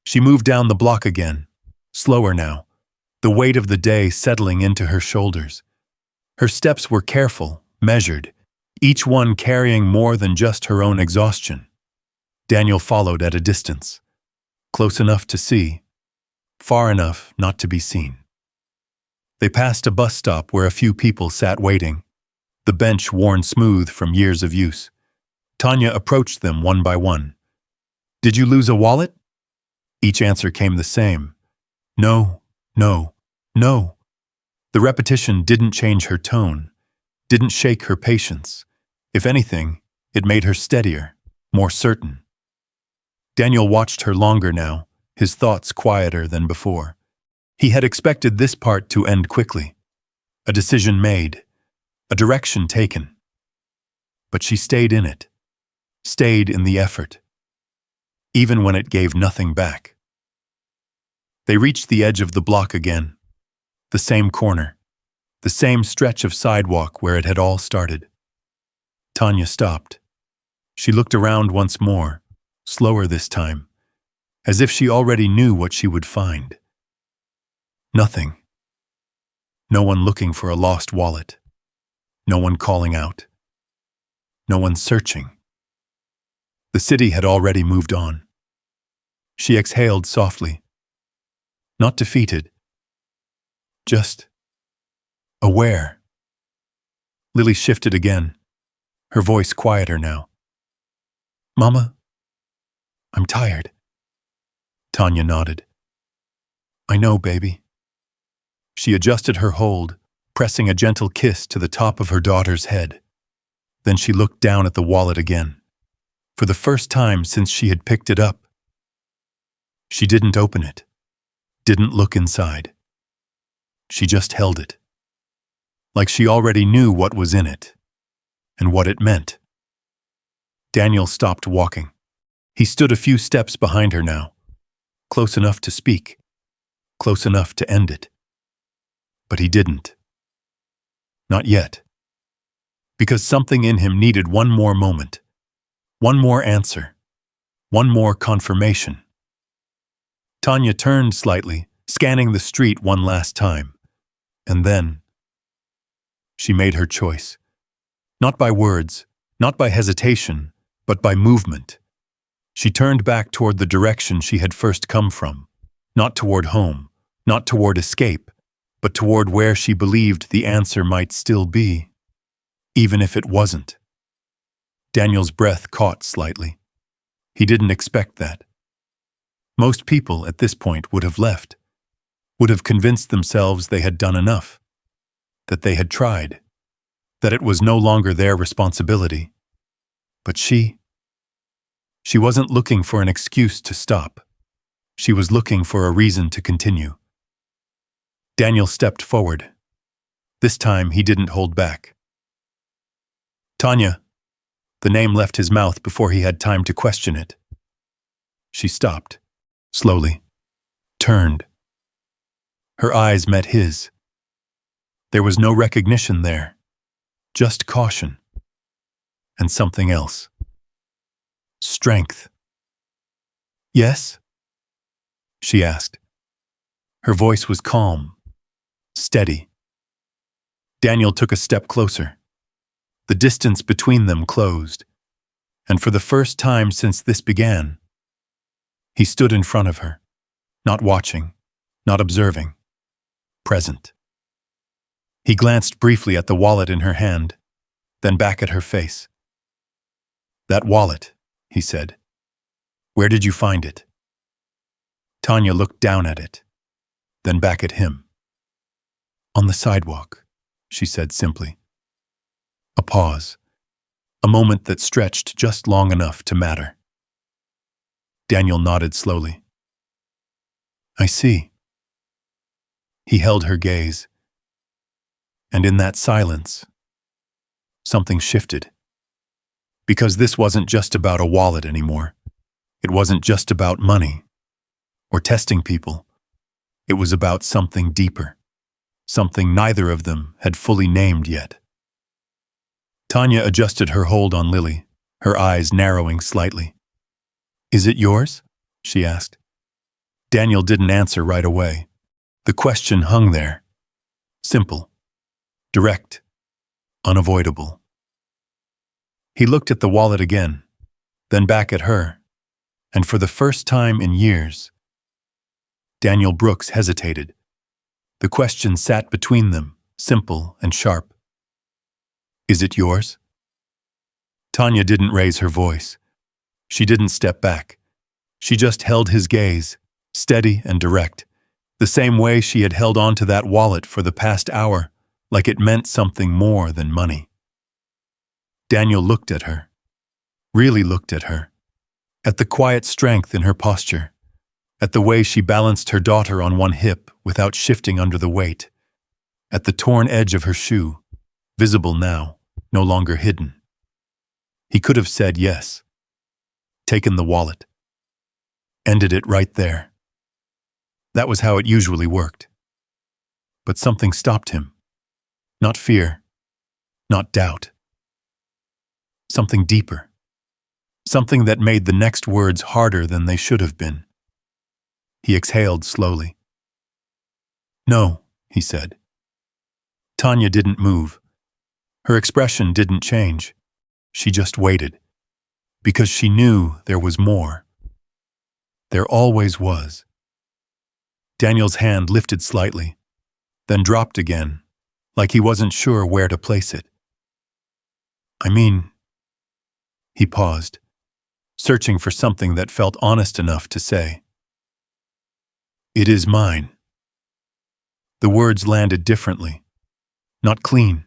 She moved down the block again, slower now, the weight of the day settling into her shoulders. Her steps were careful, measured, each one carrying more than just her own exhaustion. Daniel followed at a distance, close enough to see, far enough not to be seen. They passed a bus stop where a few people sat waiting, the bench worn smooth from years of use. Tanya approached them one by one. "Did you lose a wallet?" Each answer came the same. "No, no, no." The repetition didn't change her tone, didn't shake her patience. If anything, it made her steadier, more certain. Daniel watched her longer now, his thoughts quieter than before. He had expected this part to end quickly. A decision made, a direction taken. But she stayed in it, stayed in the effort, even when it gave nothing back. They reached the edge of the block again, the same corner, the same stretch of sidewalk where it had all started. Tanya stopped. She looked around once more, slower this time, as if she already knew what she would find. Nothing. No one looking for a lost wallet. No one calling out. No one searching. The city had already moved on. She exhaled softly. Not defeated. Just aware. Lily shifted again, her voice quieter now. "Mama, I'm tired." Tanya nodded. "I know, baby." She adjusted her hold, pressing a gentle kiss to the top of her daughter's head. Then she looked down at the wallet again, for the first time since she had picked it up. She didn't open it, didn't look inside. She just held it, like she already knew what was in it, and what it meant. Daniel stopped walking. He stood a few steps behind her now, close enough to speak, close enough to end it. But he didn't. Not yet. Because something in him needed one more moment, one more answer, one more confirmation. Tanya turned slightly, scanning the street one last time. And then she made her choice. Not by words, not by hesitation, but by movement. She turned back toward the direction she had first come from, not toward home, not toward escape, but toward where she believed the answer might still be, even if it wasn't. Daniel's breath caught slightly. He didn't expect that. Most people at this point would have left, would have convinced themselves they had done enough, that they had tried, that it was no longer their responsibility. But she wasn't looking for an excuse to stop. She was looking for a reason to continue. Daniel stepped forward. This time he didn't hold back. Tanya. The name left his mouth before he had time to question it. She stopped, slowly, turned. Her eyes met his. There was no recognition there, just caution. And something else. Strength. Yes? She asked. Her voice was calm, steady. Daniel took a step closer. The distance between them closed, and for the first time since this began, he stood in front of her, not watching, not observing, present. He glanced briefly at the wallet in her hand, then back at her face. That wallet, he said. Where did you find it? Tanya looked down at it, then back at him. On the sidewalk, she said simply. A pause, a moment that stretched just long enough to matter. Daniel nodded slowly. I see. He held her gaze. And in that silence, something shifted. Because this wasn't just about a wallet anymore. It wasn't just about money or testing people. It was about something deeper, something neither of them had fully named yet. Tanya adjusted her hold on Lily, her eyes narrowing slightly. Is it yours? She asked. Daniel didn't answer right away. The question hung there. Simple, direct, unavoidable. He looked at the wallet again, then back at her, and for the first time in years, Daniel Brooks hesitated. The question sat between them, simple and sharp. Is it yours? Tanya didn't raise her voice. She didn't step back. She just held his gaze, steady and direct, the same way she had held onto that wallet for the past hour, like it meant something more than money. Daniel looked at her, really looked at her, at the quiet strength in her posture, at the way she balanced her daughter on one hip without shifting under the weight, at the torn edge of her shoe, visible now, no longer hidden. He could have said yes, taken the wallet, ended it right there. That was how it usually worked. But something stopped him. Not fear, not doubt. Something deeper. Something that made the next words harder than they should have been. He exhaled slowly. No, he said. Tanya didn't move. Her expression didn't change. She just waited. Because she knew there was more. There always was. Daniel's hand lifted slightly, then dropped again, like he wasn't sure where to place it. I mean, he paused, searching for something that felt honest enough to say. It is mine. The words landed differently, not clean,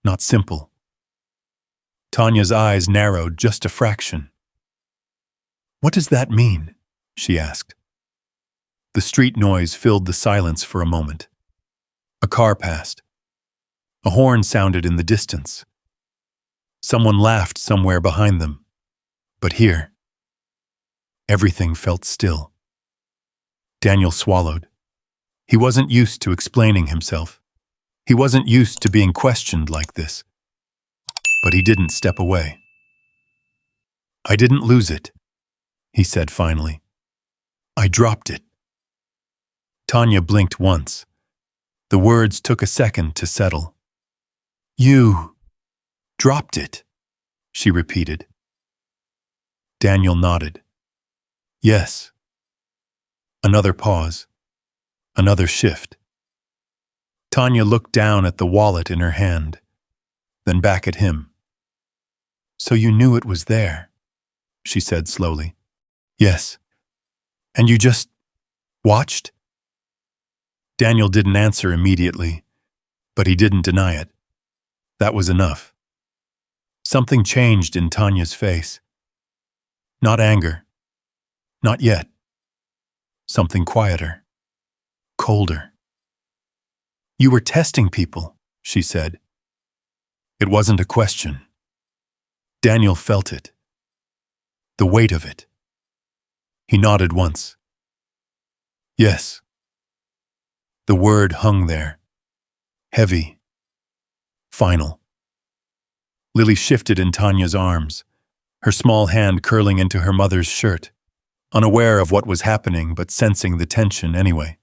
not simple. Tanya's eyes narrowed just a fraction. What does that mean? She asked. The street noise filled the silence for a moment. A car passed. A horn sounded in the distance. Someone laughed somewhere behind them. But here, everything felt still. Daniel swallowed. He wasn't used to explaining himself. He wasn't used to being questioned like this. But he didn't step away. "I didn't lose it," he said finally. "I dropped it." Tanya blinked once. The words took a second to settle. "You dropped it," she repeated. Daniel nodded. "Yes." Another pause. Another shift. Tanya looked down at the wallet in her hand, then back at him. "So you knew it was there," she said slowly. "Yes. And you just watched?" Daniel didn't answer immediately, but he didn't deny it. That was enough. Something changed in Tanya's face. Not anger. Not yet. Something quieter. Colder. "You were testing people," she said. It wasn't a question. Daniel felt it. The weight of it. He nodded once. "Yes." The word hung there. Heavy. Final. Lily shifted in Tanya's arms, her small hand curling into her mother's shirt, unaware of what was happening but sensing the tension anyway.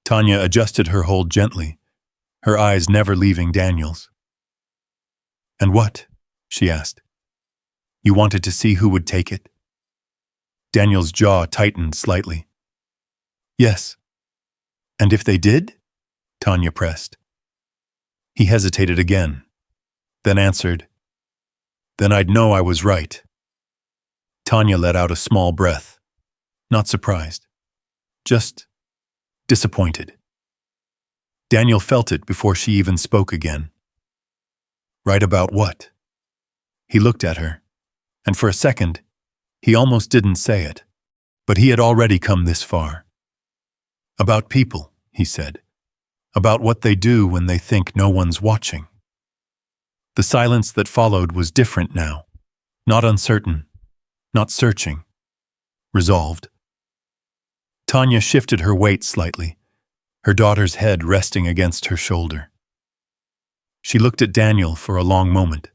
Tanya adjusted her hold gently, her eyes never leaving Daniel's. "And what?" she asked. "You wanted to see who would take it?" Daniel's jaw tightened slightly. "Yes." "And if they did?" Tanya pressed. He hesitated again, then answered, "Then I'd know I was right." Tanya let out a small breath, not surprised, just disappointed. Daniel felt it before she even spoke again. Right about what? He looked at her, and for a second, he almost didn't say it, but he had already come this far. "About people," he said. "About what they do when they think no one's watching." The silence that followed was different now, not uncertain, not searching, resolved. Tanya shifted her weight slightly, her daughter's head resting against her shoulder. She looked at Daniel for a long moment.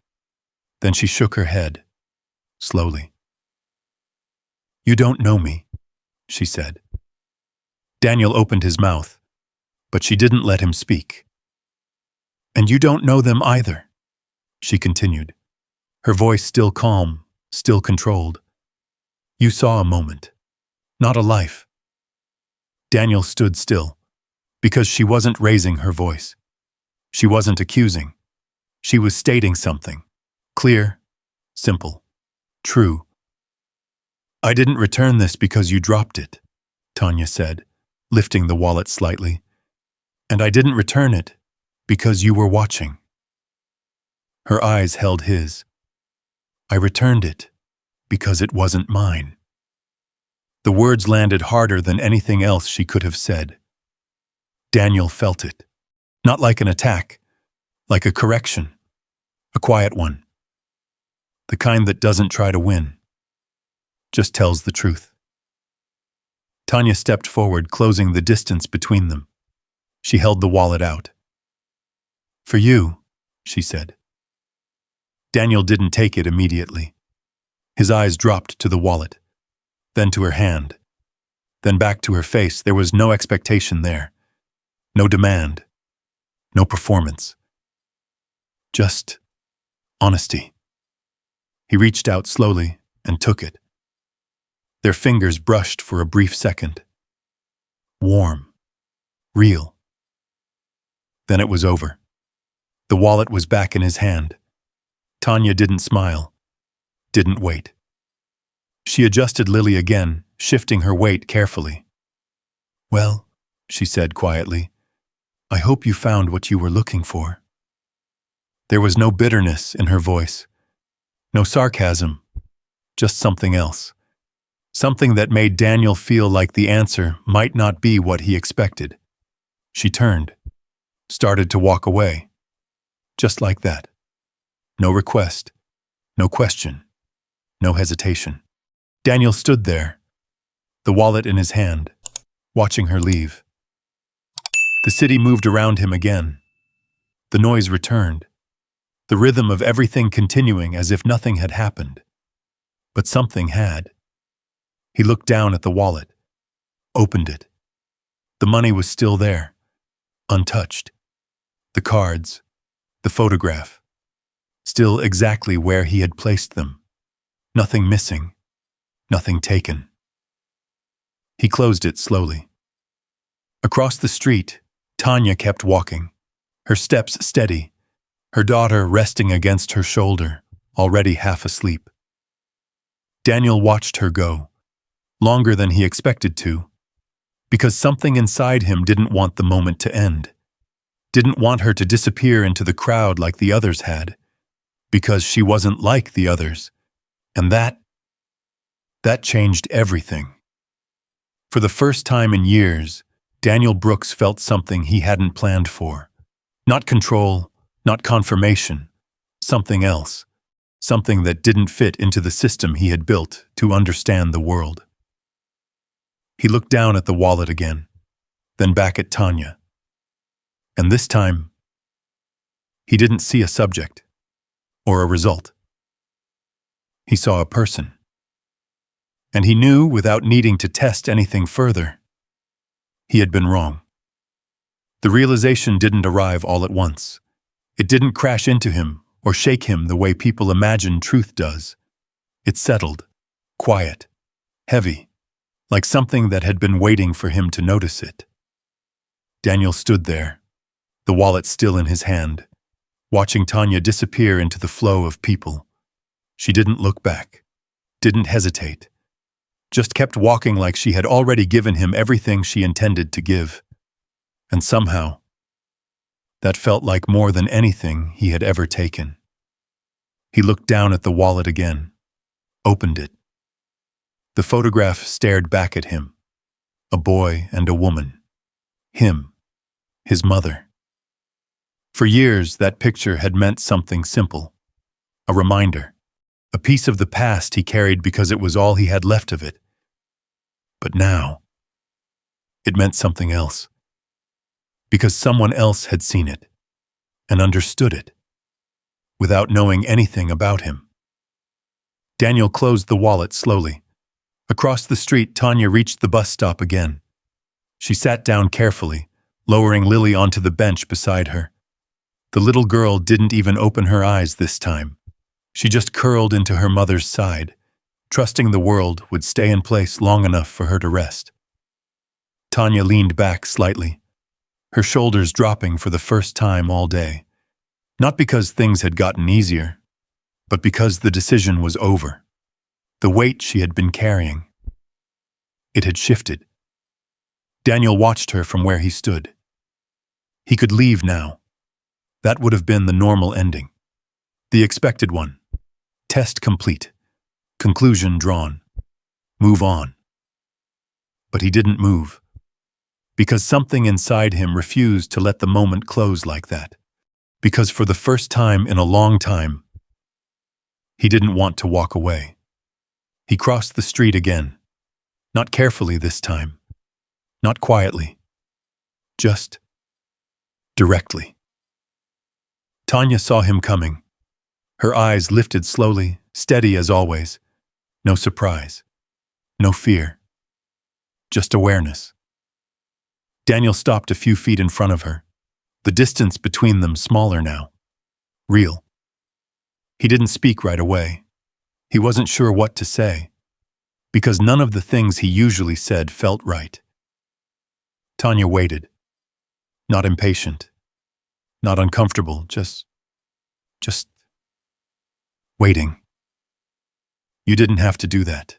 Then she shook her head, slowly. "You don't know me," she said. Daniel opened his mouth, but she didn't let him speak. "And you don't know them either," she continued, her voice still calm, still controlled. "You saw a moment, not a life." Daniel stood still, because she wasn't raising her voice. She wasn't accusing. She was stating something. Clear, simple, true. "I didn't return this because you dropped it," Tanya said, lifting the wallet slightly. "And I didn't return it because you were watching." Her eyes held his. "I returned it because it wasn't mine." The words landed harder than anything else she could have said. Daniel felt it. Not like an attack, like a correction. A quiet one. The kind that doesn't try to win, just tells the truth. Tanya stepped forward, closing the distance between them. She held the wallet out. "For you," she said. Daniel didn't take it immediately. His eyes dropped to the wallet, then to her hand, then back to her face. There was no expectation there, no demand, no performance. Just honesty. He reached out slowly and took it. Their fingers brushed for a brief second. Warm. Real. Then it was over. The wallet was back in his hand. Tanya didn't smile, didn't wait. She adjusted Lily again, shifting her weight carefully. "Well," she said quietly, "I hope you found what you were looking for." There was no bitterness in her voice, no sarcasm, just something else. Something that made Daniel feel like the answer might not be what he expected. She turned, started to walk away. Just like that. No request, no question, no hesitation. Daniel stood there, the wallet in his hand, watching her leave. The city moved around him again. The noise returned, the rhythm of everything continuing as if nothing had happened. But something had. He looked down at the wallet, opened it. The money was still there, untouched. The cards, the photograph, still exactly where he had placed them. Nothing missing, nothing taken. He closed it slowly. Across the street, Tanya kept walking, her steps steady, her daughter resting against her shoulder, already half asleep. Daniel watched her go, longer than he expected to, because something inside him didn't want the moment to end, didn't want her to disappear into the crowd like the others had, because she wasn't like the others, and that changed everything. For the first time in years, Daniel Brooks felt something he hadn't planned for. Not control, not confirmation, something else. Something that didn't fit into the system he had built to understand the world. He looked down at the wallet again, then back at Tanya. And this time, he didn't see a subject or a result. He saw a person. And he knew, without needing to test anything further, he had been wrong. The realization didn't arrive all at once. It didn't crash into him or shake him the way people imagine truth does. It settled, quiet, heavy, like something that had been waiting for him to notice it. Daniel stood there, the wallet still in his hand, watching Tanya disappear into the flow of people. She didn't look back, didn't hesitate, just kept walking like she had already given him everything she intended to give. And somehow, that felt like more than anything he had ever taken. He looked down at the wallet again, opened it. The photograph stared back at him, a boy and a woman. Him, his mother. For years, that picture had meant something simple, a reminder, a piece of the past he carried because it was all he had left of it. But now, it meant something else. Because someone else had seen it and understood it, without knowing anything about him. Daniel closed the wallet slowly. Across the street, Tanya reached the bus stop again. She sat down carefully, lowering Lily onto the bench beside her. The little girl didn't even open her eyes this time. She just curled into her mother's side, trusting the world would stay in place long enough for her to rest. Tanya leaned back slightly, her shoulders dropping for the first time all day. Not because things had gotten easier, but because the decision was over. The weight she had been carrying. It had shifted. Daniel watched her from where he stood. He could leave now. That would have been the normal ending. The expected one. Test complete. Conclusion drawn. Move on. But he didn't move. Because something inside him refused to let the moment close like that. Because for the first time in a long time, he didn't want to walk away. He crossed the street again. Not carefully this time. Not quietly. Just directly. Tanya saw him coming. Her eyes lifted slowly, steady as always. No surprise. No fear. Just awareness. Daniel stopped a few feet in front of her, the distance between them smaller now. Real. He didn't speak right away. He wasn't sure what to say, because none of the things he usually said felt right. Tanya waited. Not impatient. Not uncomfortable, just waiting. You didn't have to do that,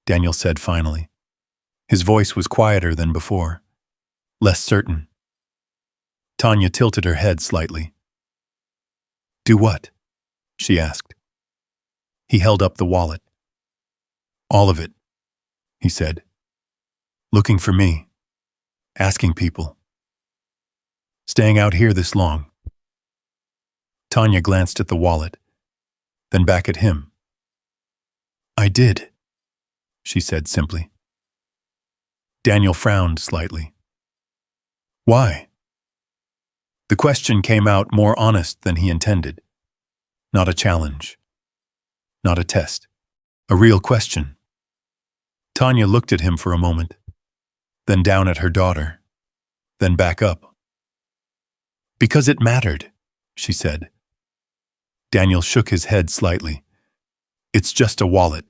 Daniel said finally. His voice was quieter than before. Less certain. Tanya tilted her head slightly. Do what? She asked. He held up the wallet. All of it, he said. Looking for me. Asking people. Staying out here this long. Tanya glanced at the wallet, then back at him. I did, she said simply. Daniel frowned slightly. Why? The question came out more honest than he intended. Not a challenge. Not a test. A real question. Tanya looked at him for a moment, then down at her daughter, then back up. Because it mattered, she said. Daniel shook his head slightly. It's just a wallet.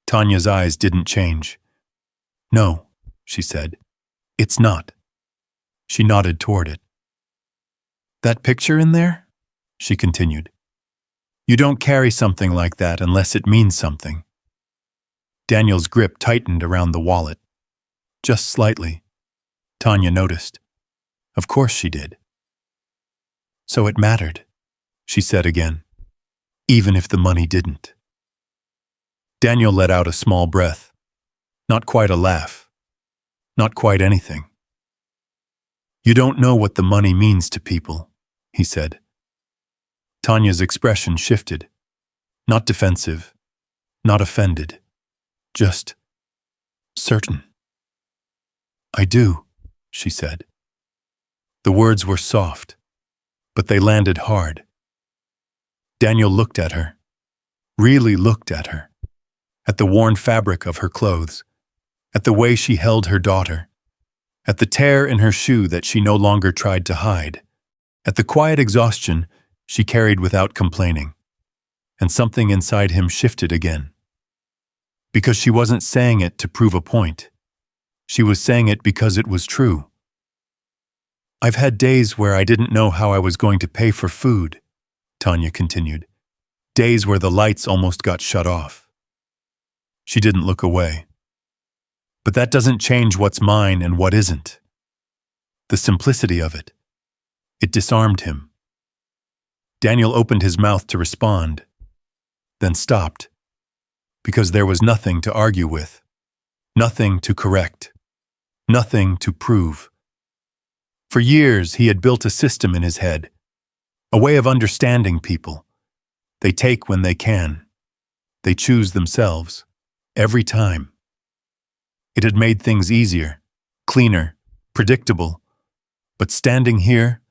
Tanya's eyes didn't change. No, she said. It's not. She nodded toward it. That picture in there? She continued. You don't carry something like that unless it means something. Daniel's grip tightened around the wallet. Just slightly. Tanya noticed. Of course she did. So it mattered, she said again, even if the money didn't. Daniel let out a small breath. Not quite a laugh. Not quite anything. You don't know what the money means to people, he said. Tanya's expression shifted. Not defensive. Not offended. Just certain. I do, she said. The words were soft, but they landed hard. Daniel looked at her, really looked at her, at the worn fabric of her clothes, at the way she held her daughter, at the tear in her shoe that she no longer tried to hide, at the quiet exhaustion she carried without complaining. And something inside him shifted again. Because she wasn't saying it to prove a point. She was saying it because it was true. I've had days where I didn't know how I was going to pay for food, Tanya continued. Days where the lights almost got shut off. She didn't look away. But that doesn't change what's mine and what isn't. The simplicity of it. It disarmed him. Daniel opened his mouth to respond, then stopped, because there was nothing to argue with, nothing to correct, nothing to prove. For years, he had built a system in his head, a way of understanding people. They take when they can. They choose themselves, every time. It had made things easier, cleaner, predictable. But standing here,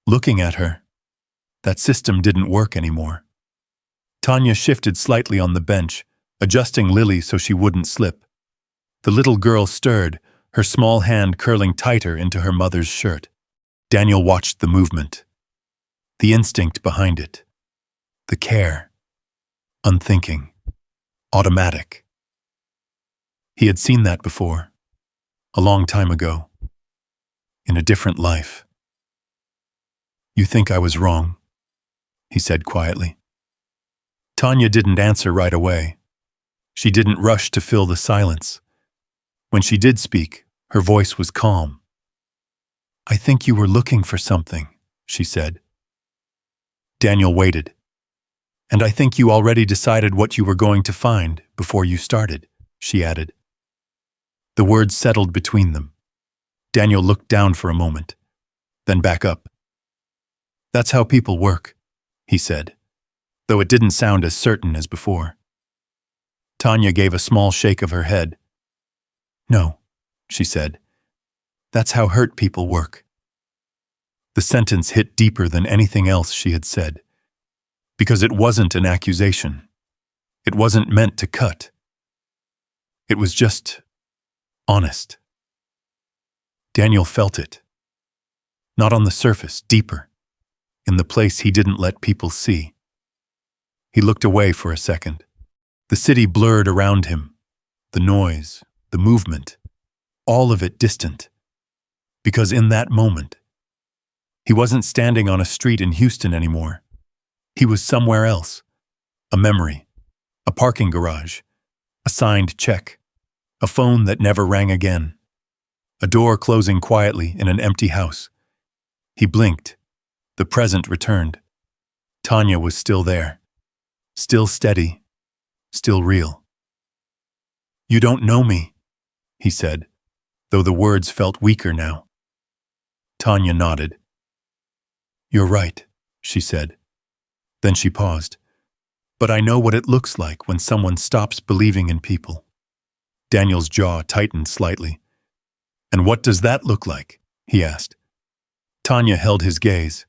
looking at her, that system didn't work anymore. Tanya shifted slightly on the bench, adjusting Lily so she wouldn't slip. The little girl stirred, her small hand curling tighter into her mother's shirt. Daniel watched the movement, the instinct behind it, the care, unthinking, automatic. He had seen that before, a long time ago, in a different life. You think I was wrong, he said quietly. Tanya didn't answer right away. She didn't rush to fill the silence. When she did speak, her voice was calm. I think you were looking for something, she said. Daniel waited. And I think you already decided what you were going to find before you started, she added. The words settled between them. Daniel looked down for a moment, then back up. That's how people work, he said, though it didn't sound as certain as before. Tanya gave a small shake of her head. No, she said. That's how hurt people work. The sentence hit deeper than anything else she had said, because it wasn't an accusation. It wasn't meant to cut. It was just honest. Daniel felt it. Not on the surface, deeper, in the place he didn't let people see. He looked away for a second. The city blurred around him, the noise, the movement, all of it distant. Because in that moment, he wasn't standing on a street in Houston anymore. He was somewhere else. A memory, a parking garage, a signed check, a phone that never rang again, a door closing quietly in an empty house. He blinked. The present returned. Tanya was still there, still steady, still real. You don't know me, he said, though the words felt weaker now. Tanya nodded. You're right, she said. Then she paused. But I know what it looks like when someone stops believing in people. Daniel's jaw tightened slightly. And what does that look like? he asked. Tanya held his gaze.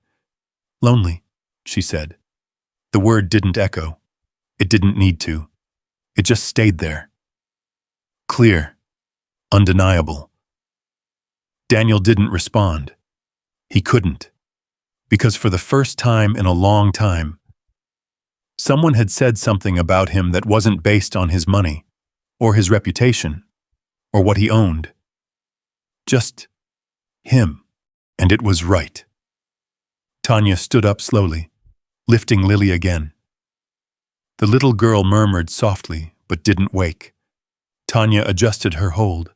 Lonely, she said. The word didn't echo. It didn't need to. It just stayed there. Clear. Undeniable. Daniel didn't respond. He couldn't. Because for the first time in a long time, someone had said something about him that wasn't based on his money, or his reputation, or what he owned. Just him. And it was right. Tanya stood up slowly, lifting Lily again. The little girl murmured softly, but didn't wake. Tanya adjusted her hold,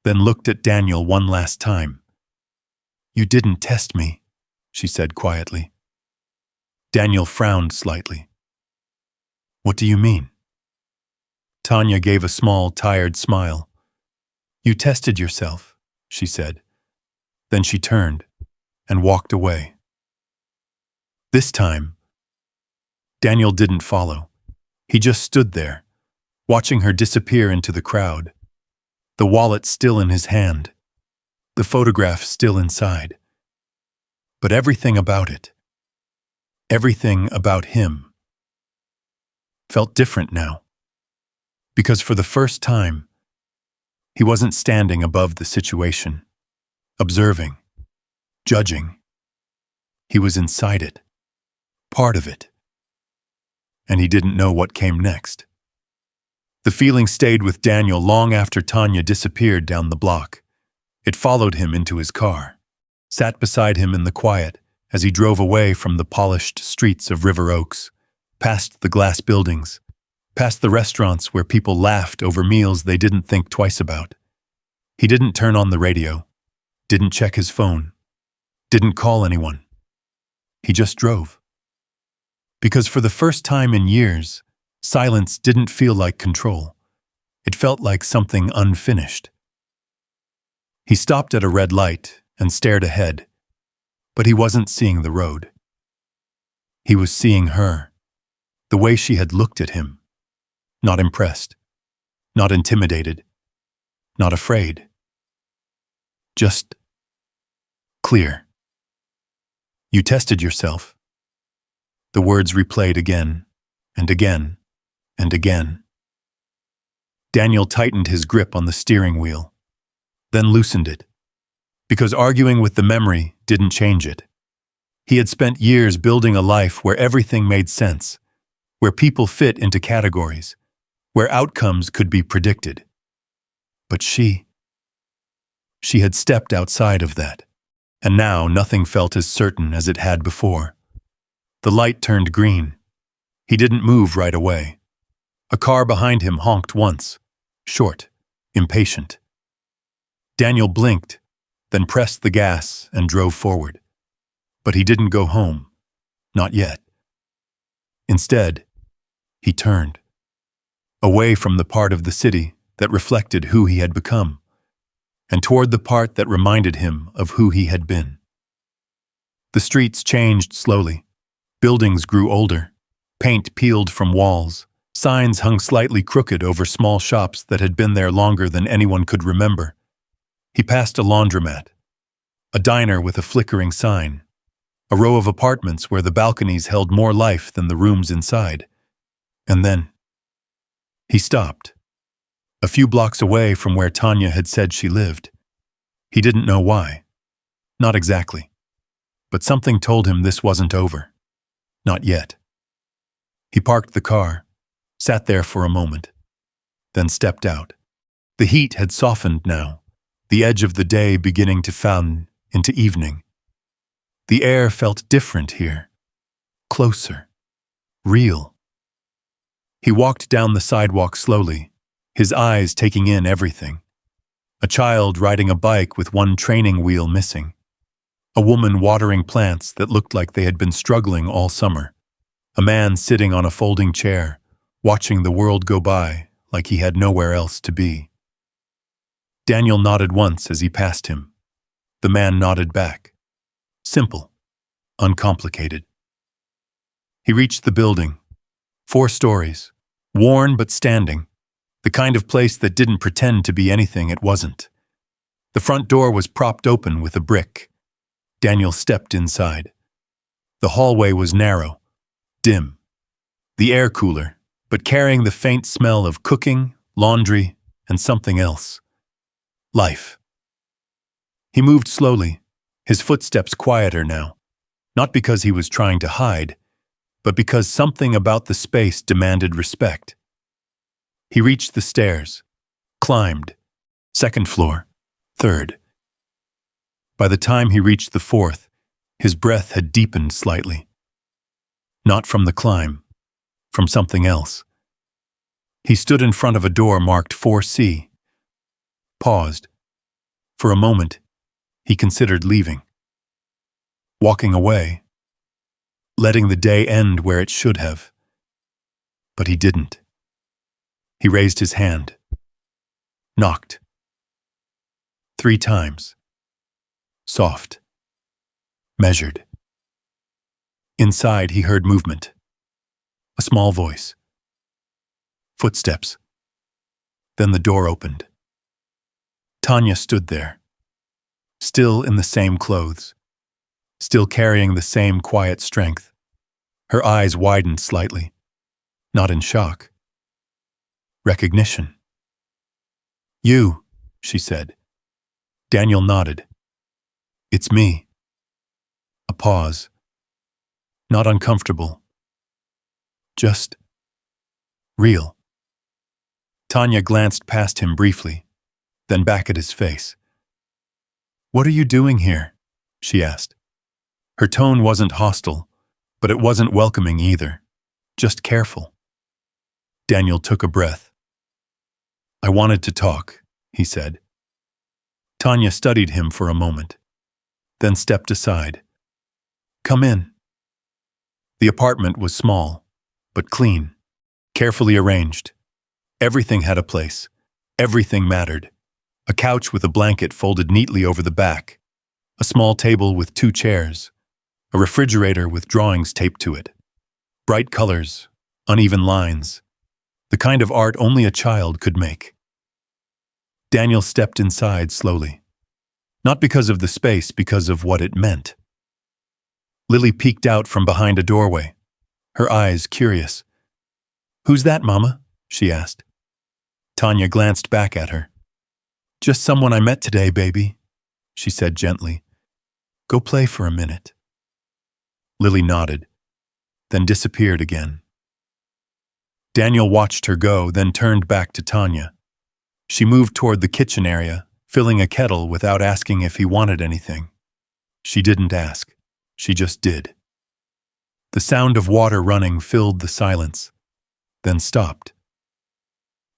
then looked at Daniel one last time. You didn't test me, she said quietly. Daniel frowned slightly. What do you mean? Tanya gave a small, tired smile. You tested yourself, she said. Then she turned and walked away. This time, Daniel didn't follow. He just stood there, watching her disappear into the crowd, the wallet still in his hand, the photograph still inside. But everything about it, everything about him, felt different now. Because for the first time, he wasn't standing above the situation, observing, judging. He was inside it, part of it. And he didn't know what came next. The feeling stayed with Daniel long after Tanya disappeared down the block. It followed him into his car, sat beside him in the quiet as he drove away from the polished streets of River Oaks, past the glass buildings, past the restaurants where people laughed over meals they didn't think twice about. He didn't turn on the radio, didn't check his phone, didn't call anyone. He just drove. Because for the first time in years, silence didn't feel like control. It felt like something unfinished. He stopped at a red light and stared ahead, but he wasn't seeing the road. He was seeing her, the way she had looked at him. Not impressed, not intimidated, not afraid. Just clear. You tested yourself. The words replayed again and again and again. Daniel tightened his grip on the steering wheel, then loosened it, because arguing with the memory didn't change it. He had spent years building a life where everything made sense, where people fit into categories, where outcomes could be predicted. But she had stepped outside of that, and now nothing felt as certain as it had before. The light turned green. He didn't move right away. A car behind him honked once, short, impatient. Daniel blinked, then pressed the gas and drove forward. But he didn't go home, not yet. Instead, he turned, away from the part of the city that reflected who he had become, and toward the part that reminded him of who he had been. The streets changed slowly. Buildings grew older. Paint peeled from walls. Signs hung slightly crooked over small shops that had been there longer than anyone could remember. He passed a laundromat, a diner with a flickering sign, a row of apartments where the balconies held more life than the rooms inside. And then he stopped, a few blocks away from where Tanya had said she lived. He didn't know why. Not exactly. But something told him this wasn't over. Not yet. He parked the car, sat there for a moment, then stepped out. The heat had softened now, the edge of the day beginning to fan into evening. The air felt different here, closer, real. He walked down the sidewalk slowly, his eyes taking in everything. A child riding a bike with one training wheel missing. A woman watering plants that looked like they had been struggling all summer. A man sitting on a folding chair, watching the world go by like he had nowhere else to be. Daniel nodded once as he passed him. The man nodded back. Simple, uncomplicated. He reached the building. 4 stories, worn but standing. The kind of place that didn't pretend to be anything it wasn't. The front door was propped open with a brick. Daniel stepped inside. The hallway was narrow, dim, the air cooler, but carrying the faint smell of cooking, laundry, and something else. Life. He moved slowly, his footsteps quieter now, not because he was trying to hide, but because something about the space demanded respect. He reached the stairs, climbed, second floor, third. By the time he reached the fourth, his breath had deepened slightly. Not from the climb, from something else. He stood in front of a door marked 4C, paused. For a moment, he considered leaving. Walking away, letting the day end where it should have. But he didn't. He raised his hand, knocked. 3 times. Soft. Measured. Inside, he heard movement. A small voice. Footsteps. Then the door opened. Tanya stood there, still in the same clothes, still carrying the same quiet strength. Her eyes widened slightly, not in shock. Recognition. "You," she said. Daniel nodded. "It's me." A pause. Not uncomfortable. Just real. Tanya glanced past him briefly, then back at his face. "What are you doing here?" she asked. Her tone wasn't hostile, but it wasn't welcoming either, just careful. Daniel took a breath. "I wanted to talk," he said. Tanya studied him for a moment, then stepped aside. "Come in." The apartment was small, but clean, carefully arranged. Everything had a place. Everything mattered. A couch with a blanket folded neatly over the back, a small table with 2 chairs, a refrigerator with drawings taped to it. Bright colors, uneven lines, the kind of art only a child could make. Daniel stepped inside slowly. Not because of the space, because of what it meant. Lily peeked out from behind a doorway, her eyes curious. "Who's that, Mama?" she asked. Tanya glanced back at her. "Just someone I met today, baby," she said gently. "Go play for a minute." Lily nodded, then disappeared again. Daniel watched her go, then turned back to Tanya. She moved toward the kitchen area, filling a kettle without asking if he wanted anything. She didn't ask. She just did. The sound of water running filled the silence, then stopped.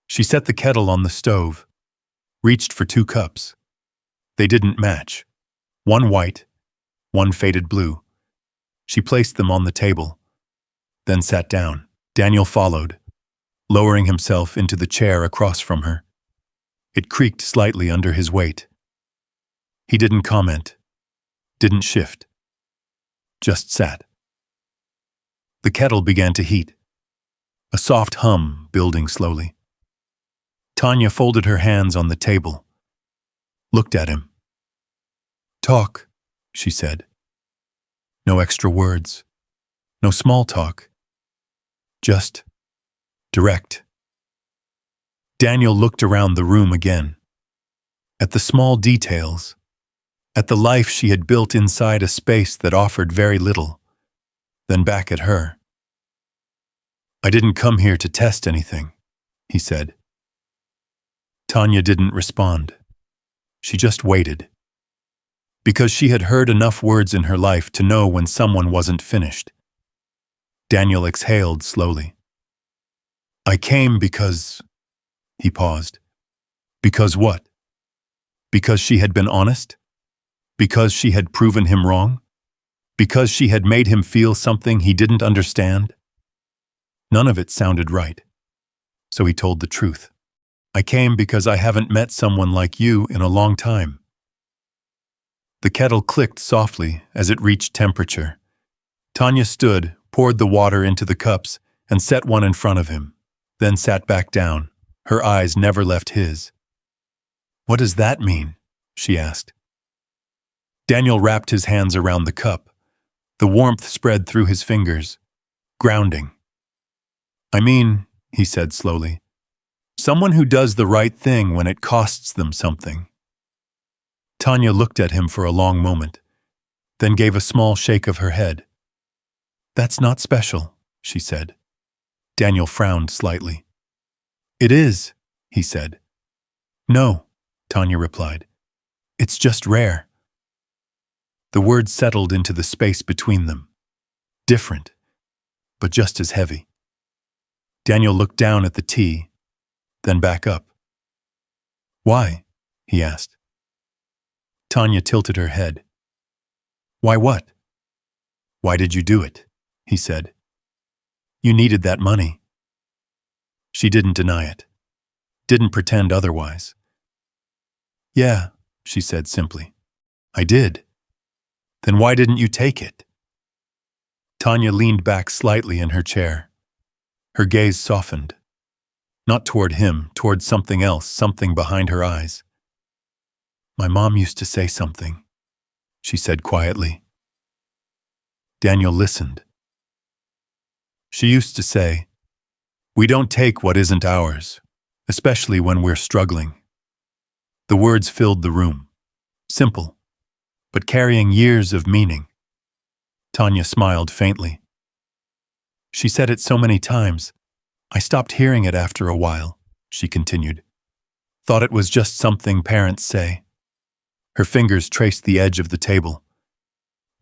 She set the kettle on the stove, reached for 2 cups. They didn't match. One white, one faded blue. She placed them on the table, then sat down. Daniel followed, lowering himself into the chair across from her. It creaked slightly under his weight. He didn't comment, didn't shift, just sat. The kettle began to heat, a soft hum building slowly. Tanya folded her hands on the table, looked at him. "Talk," she said. No extra words, no small talk, just direct. Daniel looked around the room again, at the small details, at the life she had built inside a space that offered very little, then back at her. "I didn't come here to test anything," he said. Tanya didn't respond. She just waited. Because she had heard enough words in her life to know when someone wasn't finished. Daniel exhaled slowly. "I came because..." He paused. "Because what? Because she had been honest? Because she had proven him wrong? Because she had made him feel something he didn't understand?" None of it sounded right. So he told the truth. "I came because I haven't met someone like you in a long time." The kettle clicked softly as it reached temperature. Tanya stood, poured the water into the cups, and set one in front of him, then sat back down. Her eyes never left his. "What does that mean?" she asked. Daniel wrapped his hands around the cup. The warmth spread through his fingers, grounding. I mean, he said slowly, someone who does the right thing when it costs them something. Tanya looked at him for a long moment, then gave a small shake of her head. That's not special, she said. Daniel frowned slightly. It is, he said. No, Tanya replied. It's just rare. The words settled into the space between them. Different, but just as heavy. Daniel looked down at the tea, then back up. Why? He asked. Tanya tilted her head. Why what? Why did you do it? He said. You needed that money. She didn't deny it. Didn't pretend otherwise. Yeah, she said simply. I did. Then why didn't you take it? Tanya leaned back slightly in her chair. Her gaze softened. Not toward him, toward something else, something behind her eyes. My mom used to say something, she said quietly. Daniel listened. She used to say, we don't take what isn't ours, especially when we're struggling. The words filled the room. Simple, but carrying years of meaning. Tanya smiled faintly. She said it so many times, I stopped hearing it after a while, she continued. Thought it was just something parents say. Her fingers traced the edge of the table.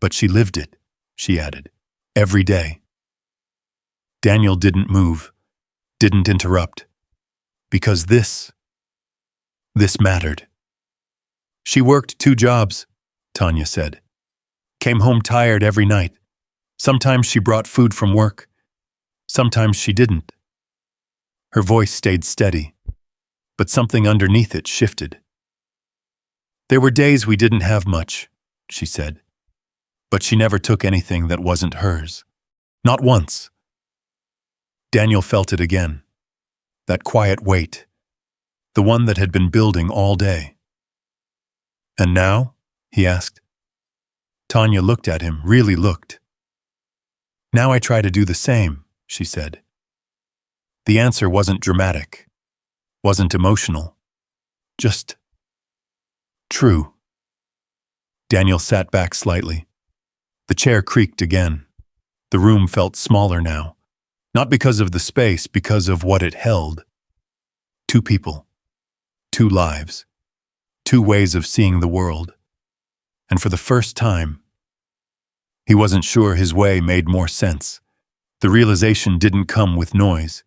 But she lived it, she added, every day. Daniel didn't move, didn't interrupt, because this mattered. She worked 2 jobs, Tanya said. Came home tired every night. Sometimes she brought food from work. Sometimes she didn't. Her voice stayed steady, but something underneath it shifted. There were days we didn't have much, she said, but she never took anything that wasn't hers. Not once. Daniel felt it again, that quiet weight, the one that had been building all day. And now? He asked. Tanya looked at him, really looked. Now I try to do the same, she said. The answer wasn't dramatic, wasn't emotional, just true. Daniel sat back slightly. The chair creaked again. The room felt smaller now, not because of the space, because of what it held. 2 people, 2 lives, 2 ways of seeing the world. And for the first time, he wasn't sure his way made more sense. The realization didn't come with noise.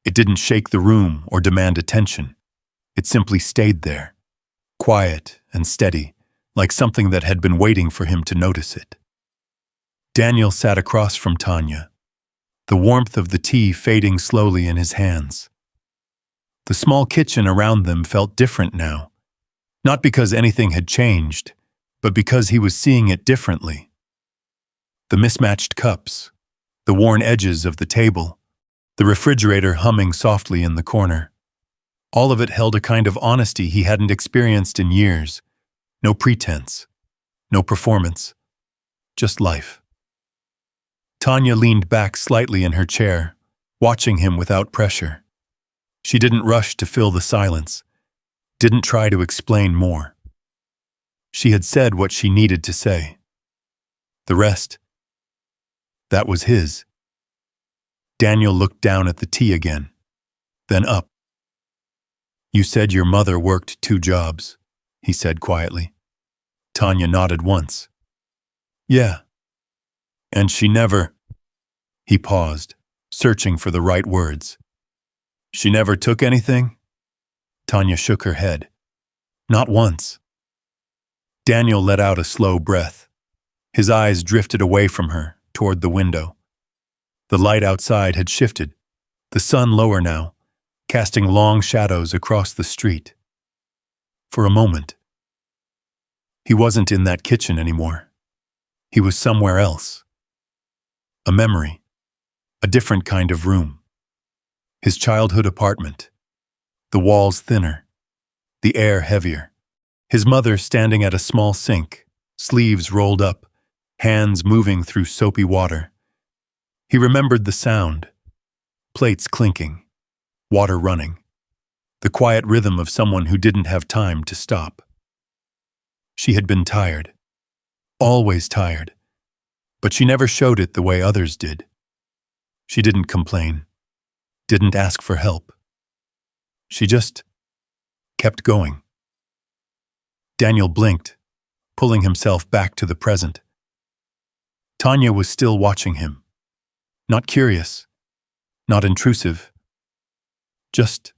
It didn't shake the room or demand attention. It simply stayed there, quiet and steady, like something that had been waiting for him to notice it. Daniel sat across from Tanya, the warmth of the tea fading slowly in his hands. The small kitchen around them felt different now, not because anything had changed, but because he was seeing it differently. The mismatched cups, the worn edges of the table, the refrigerator humming softly in the corner. All of it held a kind of honesty he hadn't experienced in years. No pretense, no performance, just life. Tanya leaned back slightly in her chair, watching him without pressure. She didn't rush to fill the silence, didn't try to explain more. She had said what she needed to say. The rest, that was his. Daniel looked down at the tea again, then up. You said your mother worked 2 jobs, he said quietly. Tanya nodded once. Yeah. And she never... He paused, searching for the right words. She never took anything? Tanya shook her head. Not once. Daniel let out a slow breath. His eyes drifted away from her, toward the window. The light outside had shifted, the sun lower now, casting long shadows across the street. For a moment, he wasn't in that kitchen anymore. He was somewhere else. A memory, a different kind of room. His childhood apartment, the walls thinner, the air heavier, His mother standing at a small sink, sleeves rolled up, hands moving through soapy water. He remembered the sound, plates clinking, water running, the quiet rhythm of someone who didn't have time to stop. She had been tired, always tired, but she never showed it the way others did. She didn't complain, didn't ask for help. She just kept going. Daniel blinked, pulling himself back to the present. Tanya was still watching him. Not curious, not intrusive, just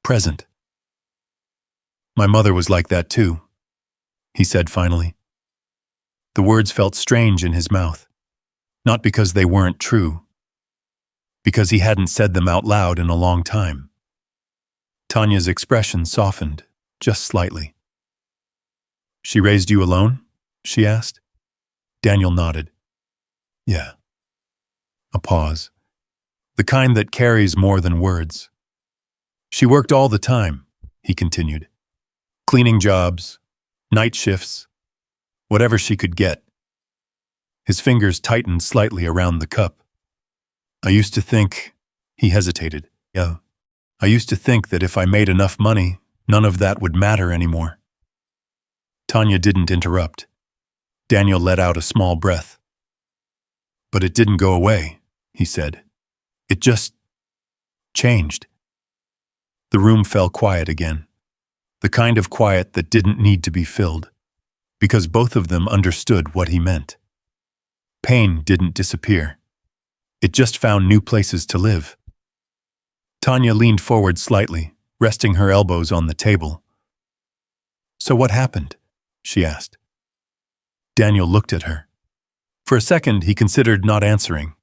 present. My mother was like that too, he said finally. The words felt strange in his mouth, not because they weren't true, because he hadn't said them out loud in a long time. Tanya's expression softened, just slightly. She raised you alone? She asked. Daniel nodded. Yeah. A pause. The kind that carries more than words. She worked all the time, he continued. Cleaning jobs, night shifts, whatever she could get. His fingers tightened slightly around the cup. I used to think, he hesitated. Yeah. I used to think that if I made enough money, none of that would matter anymore. Tanya didn't interrupt. Daniel let out a small breath. But it didn't go away, he said. It just changed. The room fell quiet again. The kind of quiet that didn't need to be filled, because both of them understood what he meant. Pain didn't disappear. It just found new places to live. Tanya leaned forward slightly, resting her elbows on the table. So what happened? She asked. Daniel looked at her. For a second, he considered not answering.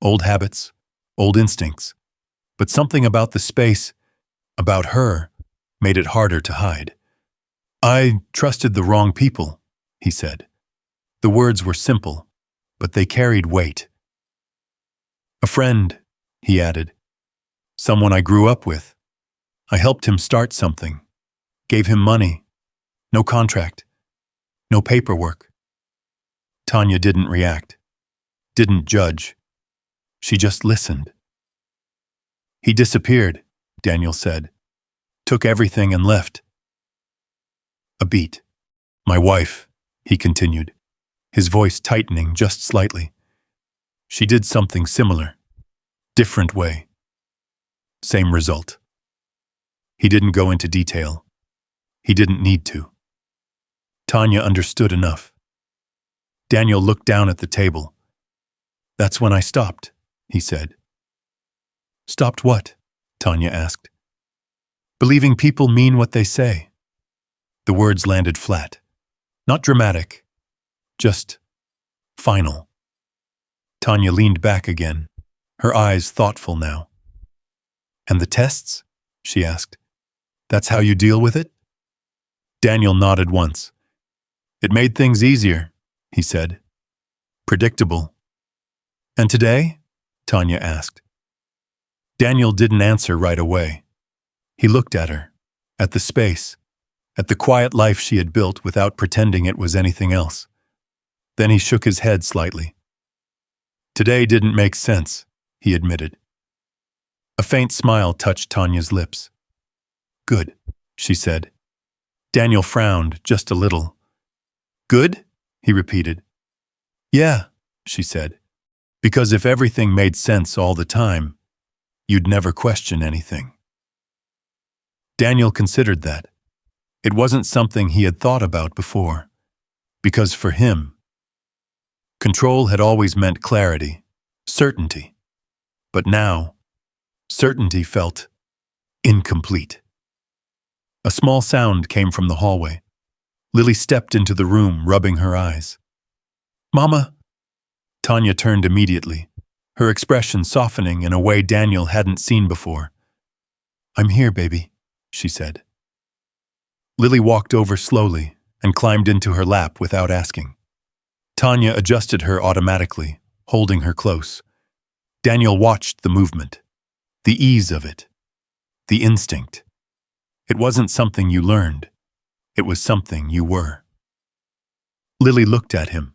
Old habits, old instincts. But something about the space, about her, made it harder to hide. I trusted the wrong people, he said. The words were simple, but they carried weight. A friend, he added. Someone I grew up with. I helped him start something. Gave him money. No contract. No paperwork. Tanya didn't react. Didn't judge. She just listened. He disappeared, Daniel said. Took everything and left. A beat. My wife, he continued, his voice tightening just slightly. She did something similar. Different way. Same result. He didn't go into detail. He didn't need to. Tanya understood enough. Daniel looked down at the table. That's when I stopped, he said. Stopped what? Tanya asked. Believing people mean what they say. The words landed flat. Not dramatic. Just final. Tanya leaned back again, her eyes thoughtful now. And the tests? She asked. That's how you deal with it? Daniel nodded once. It made things easier, he said. Predictable. And today? Tanya asked. Daniel didn't answer right away. He looked at her, at the space, at the quiet life she had built without pretending it was anything else. Then he shook his head slightly. Today didn't make sense, he admitted. A faint smile touched Tanya's lips. Good, she said. Daniel frowned just a little. Good? He repeated. Yeah, she said. Because if everything made sense all the time, you'd never question anything. Daniel considered that. It wasn't something he had thought about before, because for him, control had always meant clarity, certainty. But now, certainty felt incomplete. A small sound came from the hallway. Lily stepped into the room, rubbing her eyes. Mama! Tanya turned immediately, her expression softening in a way Daniel hadn't seen before. I'm here, baby, she said. Lily walked over slowly and climbed into her lap without asking. Tanya adjusted her automatically, holding her close. Daniel watched the movement, the ease of it, the instinct. It wasn't something you learned. It was something you were. Lily looked at him,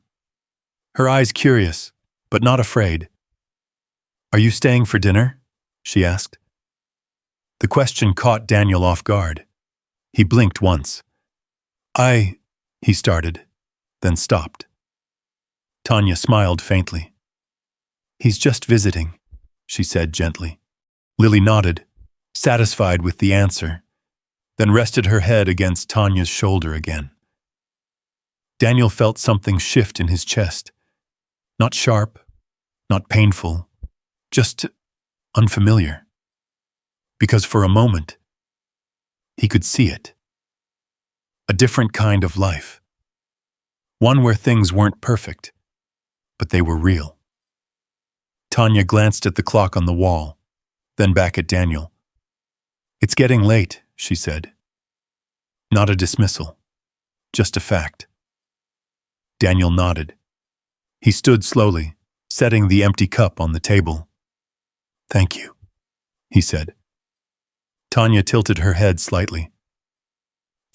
her eyes curious, but not afraid. Are you staying for dinner? She asked. The question caught Daniel off guard. He blinked once. He started, then stopped. Tanya smiled faintly. He's just visiting, she said gently. Lily nodded, satisfied with the answer, then rested her head against Tanya's shoulder again. Daniel felt something shift in his chest. Not sharp, not painful, just unfamiliar. Because for a moment, he could see it. A different kind of life. One where things weren't perfect, but they were real. Tanya glanced at the clock on the wall, then back at Daniel. It's getting late, she said. Not a dismissal, just a fact. Daniel nodded. He stood slowly, setting the empty cup on the table. Thank you, he said. Tanya tilted her head slightly.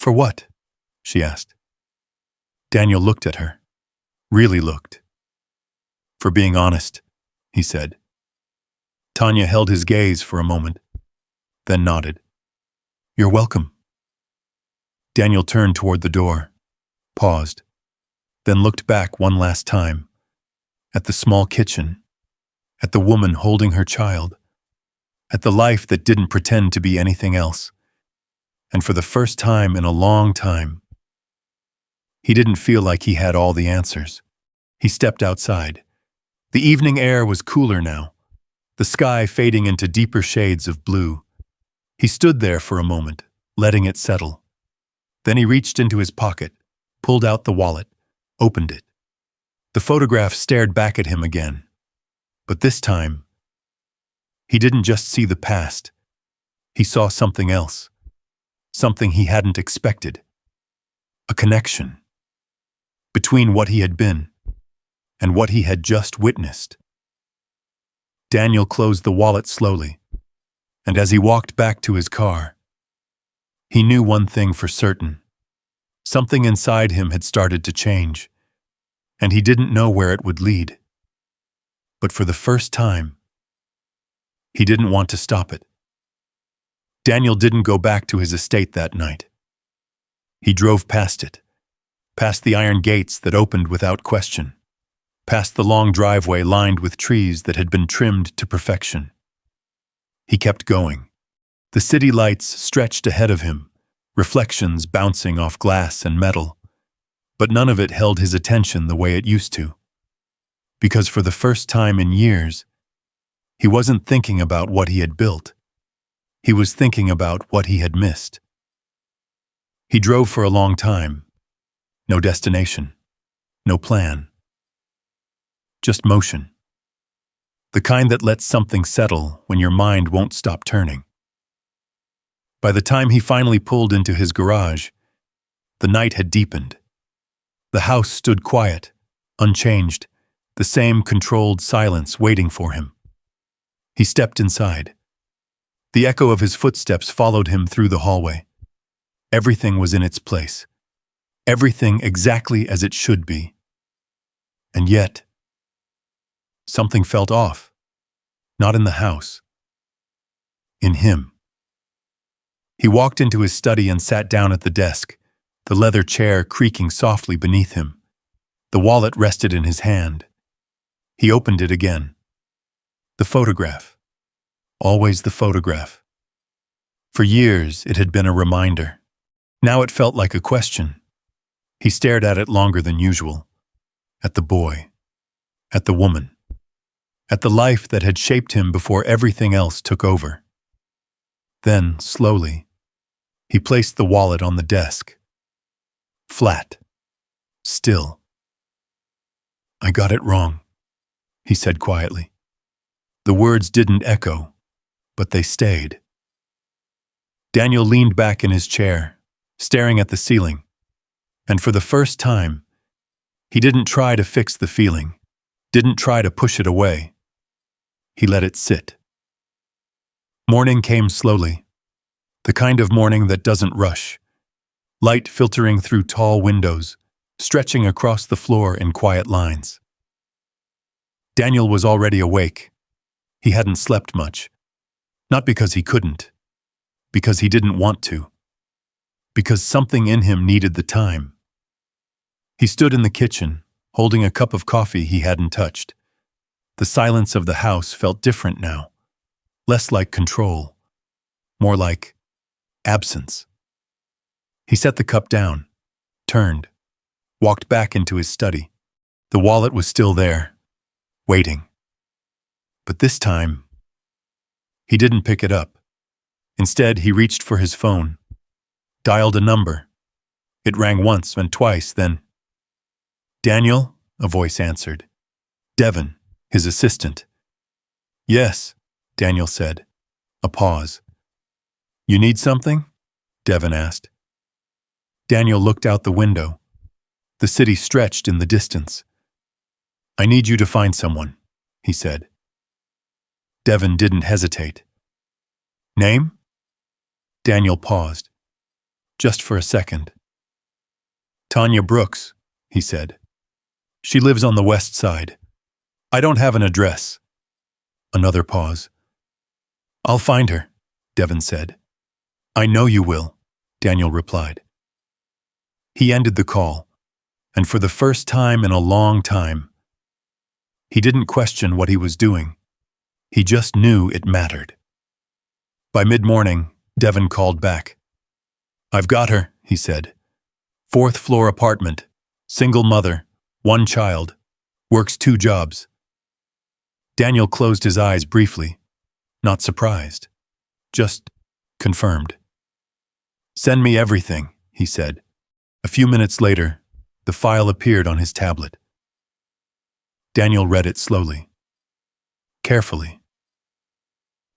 For what? She asked. Daniel looked at her. Really looked. For being honest, he said. Tanya held his gaze for a moment, then nodded. You're welcome. Daniel turned toward the door, paused, then looked back one last time, at the small kitchen, at the woman holding her child, at the life that didn't pretend to be anything else. And for the first time in a long time, he didn't feel like he had all the answers. He stepped outside. The evening air was cooler now, the sky fading into deeper shades of blue. He stood there for a moment, letting it settle. Then he reached into his pocket, pulled out the wallet, opened it. The photograph stared back at him again. But this time, he didn't just see the past. He saw something else, something he hadn't expected. A connection between what he had been and what he had just witnessed. Daniel closed the wallet slowly, and as he walked back to his car, he knew one thing for certain. Something inside him had started to change, and he didn't know where it would lead. But for the first time, he didn't want to stop it. Daniel didn't go back to his estate that night. He drove past it, past the iron gates that opened without question, past the long driveway lined with trees that had been trimmed to perfection. He kept going. The city lights stretched ahead of him, reflections bouncing off glass and metal, but none of it held his attention the way it used to. Because for the first time in years, he wasn't thinking about what he had built. He was thinking about what he had missed. He drove for a long time. No destination, no plan. Just motion. The kind that lets something settle when your mind won't stop turning. By the time he finally pulled into his garage, the night had deepened. The house stood quiet, unchanged, the same controlled silence waiting for him. He stepped inside. The echo of his footsteps followed him through the hallway. Everything was in its place. Everything exactly as it should be. And yet, something felt off. Not in the house. In him. He walked into his study and sat down at the desk, the leather chair creaking softly beneath him. The wallet rested in his hand. He opened it again. The photograph. Always the photograph. For years, it had been a reminder. Now it felt like a question. He stared at it longer than usual. At the boy. At the woman. At the life that had shaped him before everything else took over. Then, slowly, he placed the wallet on the desk. Flat. Still. I got it wrong, he said quietly. The words didn't echo, but they stayed. Daniel leaned back in his chair, staring at the ceiling. And for the first time, he didn't try to fix the feeling, didn't try to push it away. He let it sit. Morning came slowly, the kind of morning that doesn't rush. light filtering through tall windows, stretching across the floor in quiet lines. Daniel was already awake. He hadn't slept much. Not because he couldn't, because he didn't want to, because something in him needed the time. He stood in the kitchen, holding a cup of coffee he hadn't touched. The silence of the house felt different now, less like control, more like absence. He set the cup down, turned, walked back into his study. The wallet was still there, waiting. But this time, he didn't pick it up. Instead, he reached for his phone, dialed a number. It rang once and twice, then, "Daniel?" a voice answered. Devin, his assistant. "Yes," Daniel said. A pause. "You need something?" Devin asked. Daniel looked out the window. The city stretched in the distance. "I need you to find someone," he said. Devin didn't hesitate. "Name?" Daniel paused, just for a second. "Tanya Brooks," he said. "She lives on the west side. I don't have an address." Another pause. "I'll find her," Devin said. "I know you will," Daniel replied. He ended the call, and for the first time in a long time, he didn't question what he was doing. He just knew it mattered. By mid-morning, Devin called back. "I've got her," he said. "Fourth-floor apartment, single mother, one child, works 2 jobs." Daniel closed his eyes briefly, not surprised, just confirmed. "Send me everything," he said. A few minutes later, the file appeared on his tablet. Daniel read it slowly, carefully.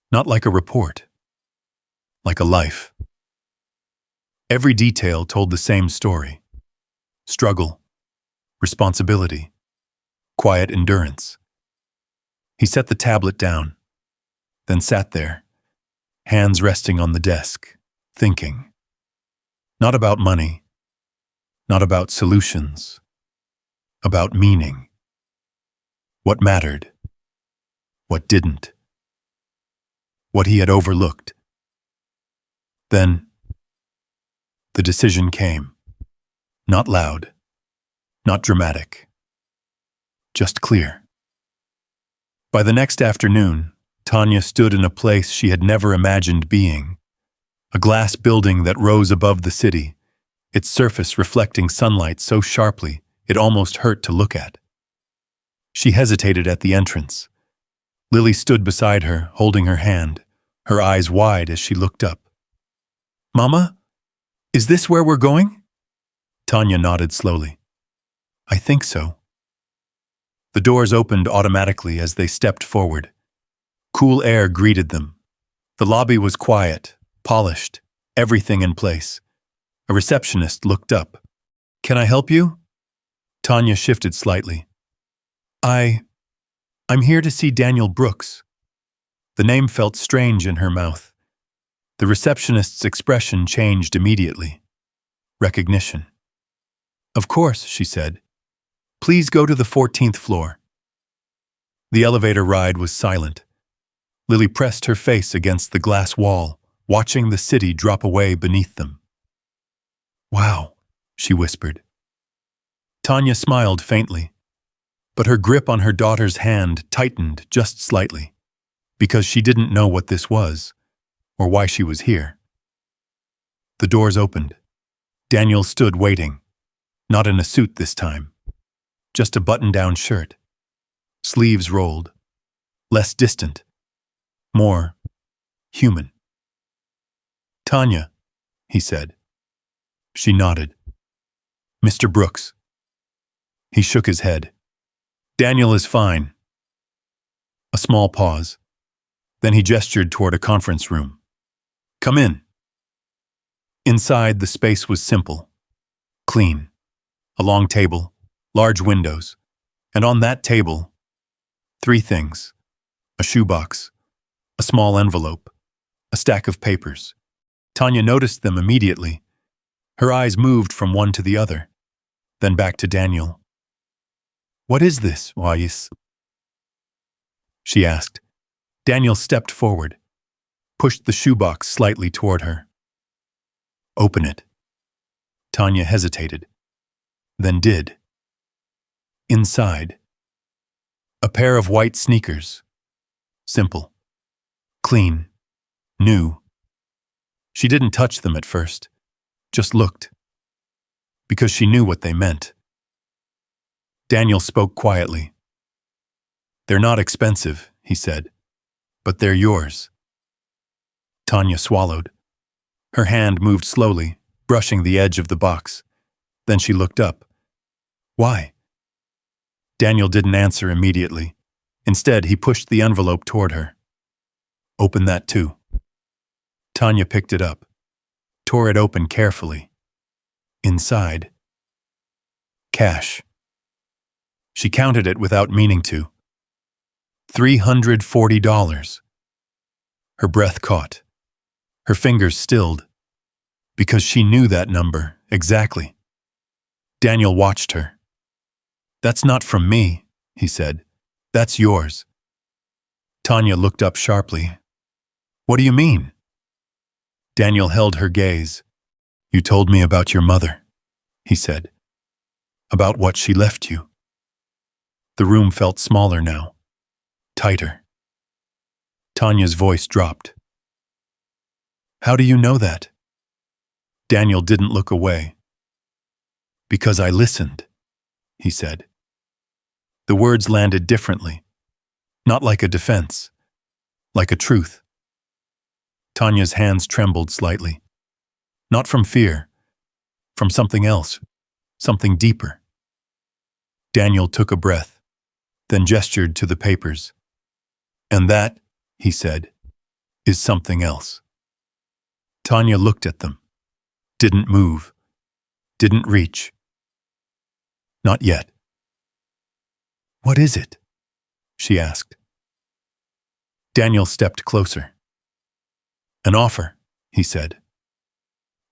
Not like a report, like a life. Every detail told the same story. Struggle, responsibility, quiet endurance. He set the tablet down, then sat there, hands resting on the desk, thinking. Not about money, not about solutions, about meaning. What mattered, what didn't, what he had overlooked. Then, the decision came. Not loud, not dramatic, just clear. By the next afternoon, Tanya stood in a place she had never imagined being. A glass building that rose above the city, its surface reflecting sunlight so sharply it almost hurt to look at. She hesitated at the entrance. Lily stood beside her, holding her hand, her eyes wide as she looked up. "Mama, is this where we're going?" Tanya nodded slowly. "I think so." The doors opened automatically as they stepped forward. Cool air greeted them. The lobby was quiet, polished, everything in place. A receptionist looked up. "Can I help you?" Tanya shifted slightly. I'm here to see Daniel Brooks." The name felt strange in her mouth. The receptionist's expression changed immediately. Recognition. "Of course," she said. "Please go to the 14th floor." The elevator ride was silent. Lily pressed her face against the glass wall, watching the city drop away beneath them. "Wow," she whispered. Tanya smiled faintly, but her grip on her daughter's hand tightened just slightly, because she didn't know what this was, or why she was here. The doors opened. Daniel stood waiting, not in a suit this time, just a button-down shirt. Sleeves rolled, less distant, more human. "Tanya," he said. She nodded. "Mr. Brooks." He shook his head. "Daniel is fine." A small pause. Then he gestured toward a conference room. "Come in." Inside, the space was simple, clean. A long table, large windows, and on that table, 3 things: a shoebox, a small envelope, a stack of papers. Tanya noticed them immediately. Her eyes moved from one to the other, then back to Daniel. "What is this, Wais?" she asked. Daniel stepped forward, pushed the shoebox slightly toward her. "Open it." Tanya hesitated, then did. Inside, a pair of white sneakers. Simple, clean, new. She didn't touch them at first, just looked, because she knew what they meant. Daniel spoke quietly. "They're not expensive," he said, "but they're yours." Tanya swallowed. Her hand moved slowly, brushing the edge of the box. Then she looked up. "Why?" Daniel didn't answer immediately. Instead, he pushed the envelope toward her. "Open that too." Tanya picked it up, tore it open carefully. Inside, cash. She counted it without meaning to. $340. Her breath caught. Her fingers stilled, because she knew that number exactly. Daniel watched her. "That's not from me," he said. "That's yours." Tanya looked up sharply. "What do you mean?" Daniel held her gaze. "You told me about your mother," he said. "About what she left you." The room felt smaller now, tighter. Tanya's voice dropped. "How do you know that?" Daniel didn't look away. "Because I listened," he said. The words landed differently, not like a defense, like a truth. Tanya's hands trembled slightly. Not from fear, from something else, something deeper. Daniel took a breath, then gestured to the papers. "And that," he said, "is something else." Tanya looked at them, didn't move, didn't reach. "Not yet." "What is it?" she asked. Daniel stepped closer. "An offer," he said.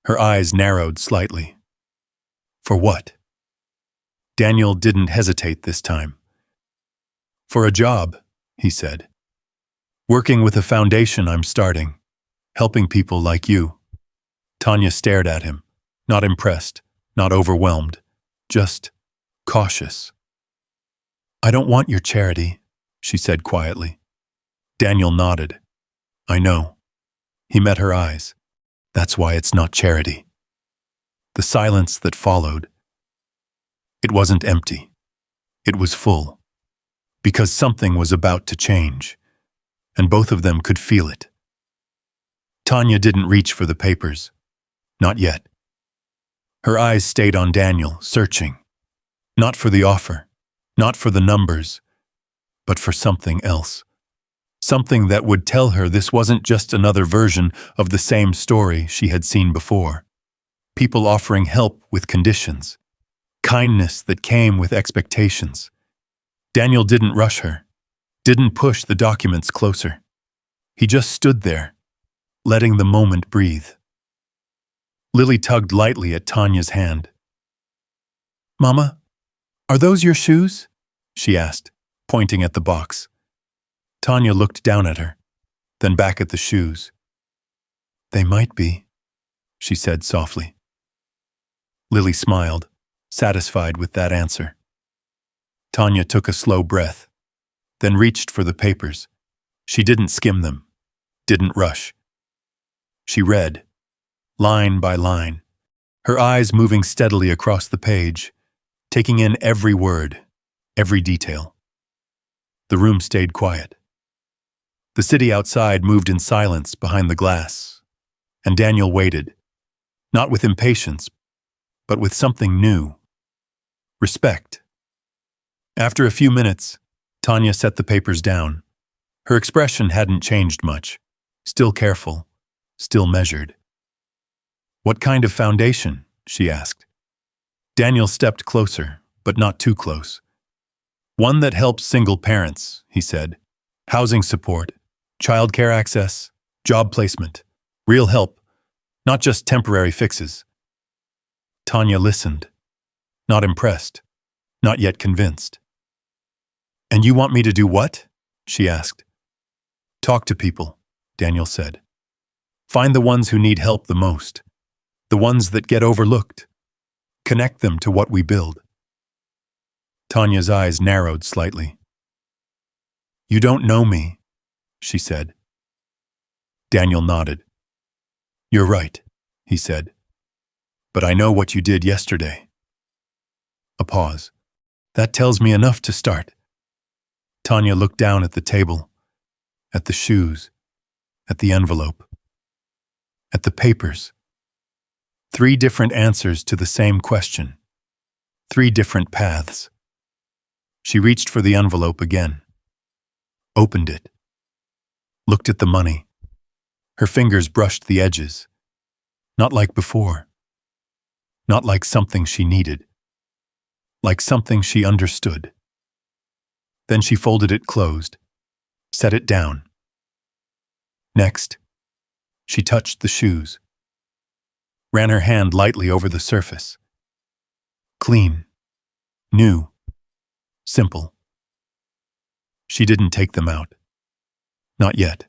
Her eyes narrowed slightly. "For what?" Daniel didn't hesitate this time. "For a job," he said. "Working with a foundation I'm starting, helping people like you." Tanya stared at him, not impressed, not overwhelmed, just cautious. "I don't want your charity," she said quietly. Daniel nodded. "I know." He met her eyes. "That's why it's not charity." The silence that followed. It wasn't empty. It was full. Because something was about to change, and both of them could feel it. Tanya didn't reach for the papers. Not yet. Her eyes stayed on Daniel, searching. Not for the offer, not for the numbers, but for something else. Something that would tell her this wasn't just another version of the same story she had seen before. People offering help with conditions. Kindness that came with expectations. Daniel didn't rush her, didn't push the documents closer. He just stood there, letting the moment breathe. Lily tugged lightly at Tanya's hand. "Mama, are those your shoes?" she asked, pointing at the box. Tanya looked down at her, then back at the shoes. "They might be," she said softly. Lily smiled, satisfied with that answer. Tanya took a slow breath, then reached for the papers. She didn't skim them, didn't rush. She read, line by line, her eyes moving steadily across the page, taking in every word, every detail. The room stayed quiet. The city outside moved in silence behind the glass, and Daniel waited, not with impatience, but with something new. Respect. After a few minutes, Tanya set the papers down. Her expression hadn't changed much, still careful, still measured. "What kind of foundation?" she asked. Daniel stepped closer, but not too close. "One that helps single parents," he said. "Housing support, childcare access, job placement, real help, not just temporary fixes." Tanya listened, not impressed, not yet convinced. "And you want me to do what?" she asked. "Talk to people," Daniel said. "Find the ones who need help the most, the ones that get overlooked. Connect them to what we build." Tanya's eyes narrowed slightly. "You don't know me," she said. Daniel nodded. "You're right," he said. "But I know what you did yesterday." A pause. "That tells me enough to start." Tanya looked down at the table, at the shoes, at the envelope, at the papers. 3 different answers to the same question. 3 different paths. She reached for the envelope again, opened it, looked at the money. Her fingers brushed the edges. Not like before. Not like something she needed. Like something she understood. Then she folded it closed, set it down. Next, she touched the shoes, ran her hand lightly over the surface. Clean, new, simple. She didn't take them out. Not yet.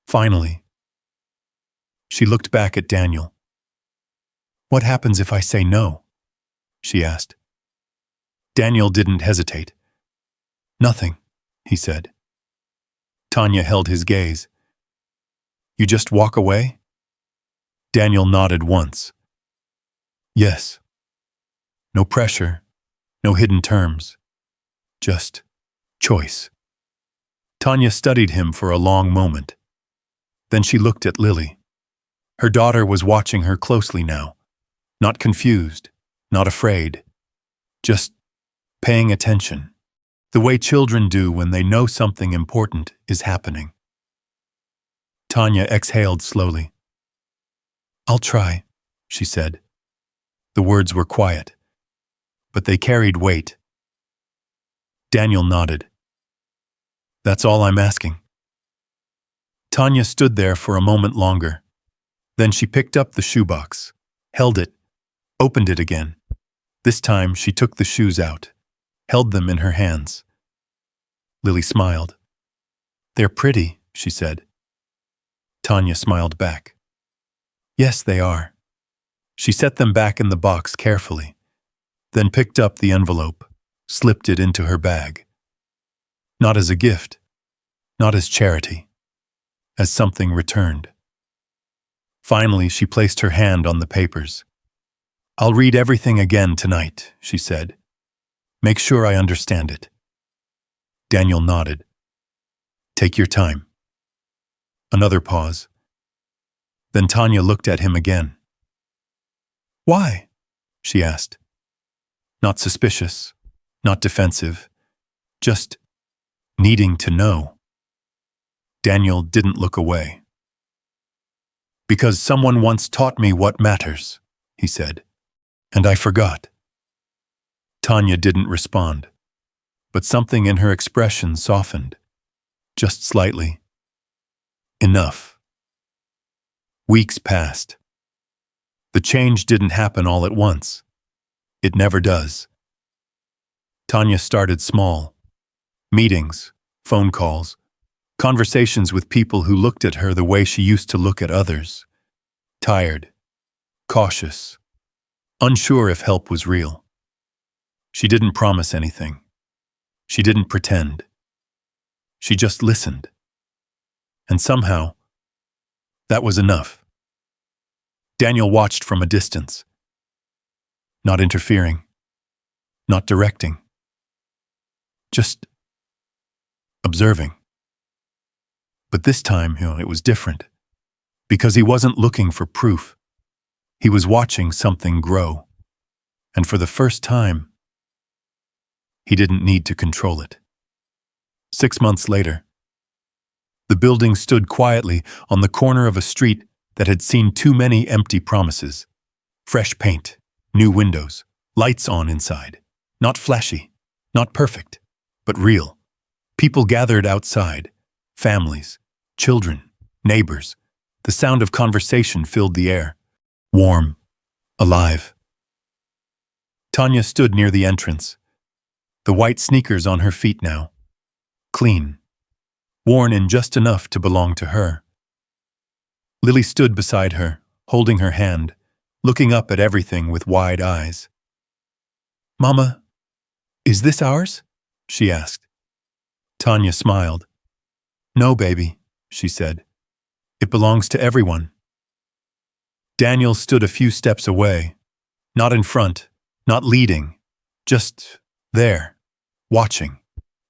Finally, she looked back at Daniel. "What happens if I say no?" she asked. Daniel didn't hesitate. "Nothing," he said. Tanya held his gaze. "You just walk away?" Daniel nodded once. "Yes. No pressure, no hidden terms. Just choice." Tanya studied him for a long moment. Then she looked at Lily. Her daughter was watching her closely now, not confused, not afraid, just paying attention, the way children do when they know something important is happening. Tanya exhaled slowly. "I'll try," she said. The words were quiet, but they carried weight. Daniel nodded. "That's all I'm asking." Tanya stood there for a moment longer. Then she picked up the shoebox, held it, opened it again. This time she took the shoes out, held them in her hands. Lily smiled. "They're pretty," she said. Tanya smiled back. "Yes, they are." She set them back in the box carefully, then picked up the envelope, slipped it into her bag. Not as a gift, not as charity, as something returned. Finally, she placed her hand on the papers. "I'll read everything again tonight," she said. "Make sure I understand it." Daniel nodded. "Take your time." Another pause. Then Tanya looked at him again. "Why?" she asked. Not suspicious, not defensive, just needing to know. Daniel didn't look away. "Because someone once taught me what matters," he said, "and I forgot." Tanya didn't respond, but something in her expression softened, just slightly. Enough. Weeks passed. The change didn't happen all at once. It never does. Tanya started small. Meetings, phone calls, conversations with people who looked at her the way she used to look at others. Tired, cautious, unsure if help was real. She didn't promise anything. She didn't pretend. She just listened. And somehow, that was enough. Daniel watched from a distance. Not interfering. Not directing. Just observing. But this time, it was different. Because he wasn't looking for proof. He was watching something grow. And for the first time, he didn't need to control it. 6 months later, the building stood quietly on the corner of a street that had seen too many empty promises. Fresh paint, new windows, lights on inside. Not flashy, not perfect, but real. People gathered outside. Families, children, neighbors. The sound of conversation filled the air. Warm, alive. Tanya stood near the entrance, the white sneakers on her feet now, clean, worn in just enough to belong to her. Lily stood beside her, holding her hand, looking up at everything with wide eyes. "Mama, is this ours?" she asked. Tanya smiled. "No, baby," she said. "It belongs to everyone." Daniel stood a few steps away, not in front, not leading, just there, watching,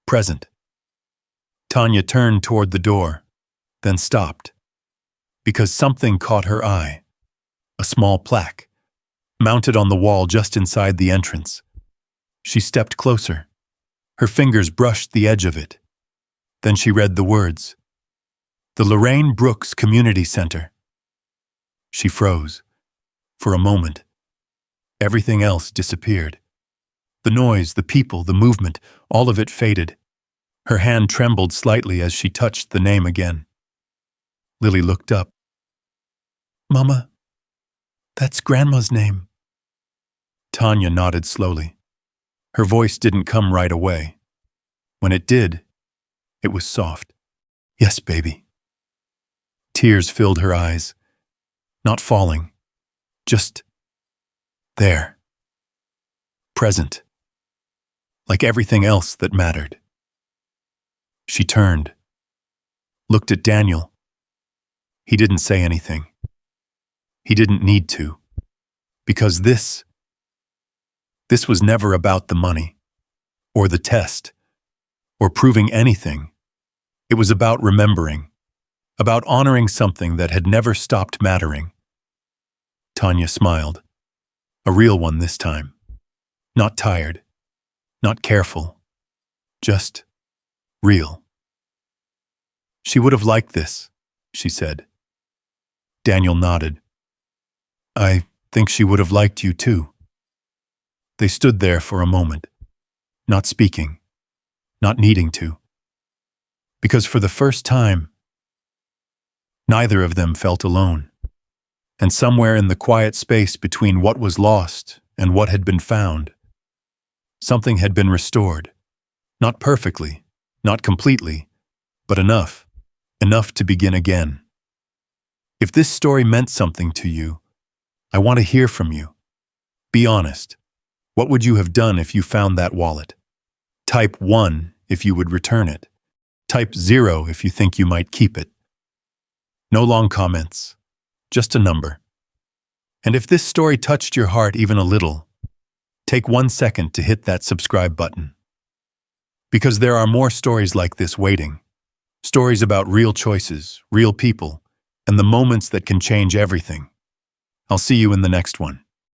present. Tanya turned toward the door, then stopped, because something caught her eye. A small plaque, mounted on the wall just inside the entrance. She stepped closer. Her fingers brushed the edge of it. Then she read the words, "The Lorraine Brooks Community Center." She froze. For a moment, everything else disappeared. The noise, the people, the movement, all of it faded. Her hand trembled slightly as she touched the name again. Lily looked up. "Mama, that's Grandma's name." Tanya nodded slowly. Her voice didn't come right away. When it did, it was soft. "Yes, baby." Tears filled her eyes, not falling, just there, present, like everything else that mattered. She turned, looked at Daniel. He didn't say anything. He didn't need to, because this was never about the money, or the test, or proving anything. It was about remembering, about honoring something that had never stopped mattering. Tanya smiled. A real one this time. Not tired, not careful, just real. "She would have liked this," she said. Daniel nodded. "I think she would have liked you too." They stood there for a moment, not speaking, not needing to. Because for the first time, neither of them felt alone. And somewhere in the quiet space between what was lost and what had been found, something had been restored. Not perfectly, not completely, but enough to begin again. If this story meant something to you, I want to hear from you. Be honest. What would you have done if you found that wallet? Type 1 if you would return it. Type 0 if you think you might keep it. No long comments, just a number. And if this story touched your heart even a little, take 1 second to hit that subscribe button. Because there are more stories like this waiting. Stories about real choices, real people, and the moments that can change everything. I'll see you in the next one.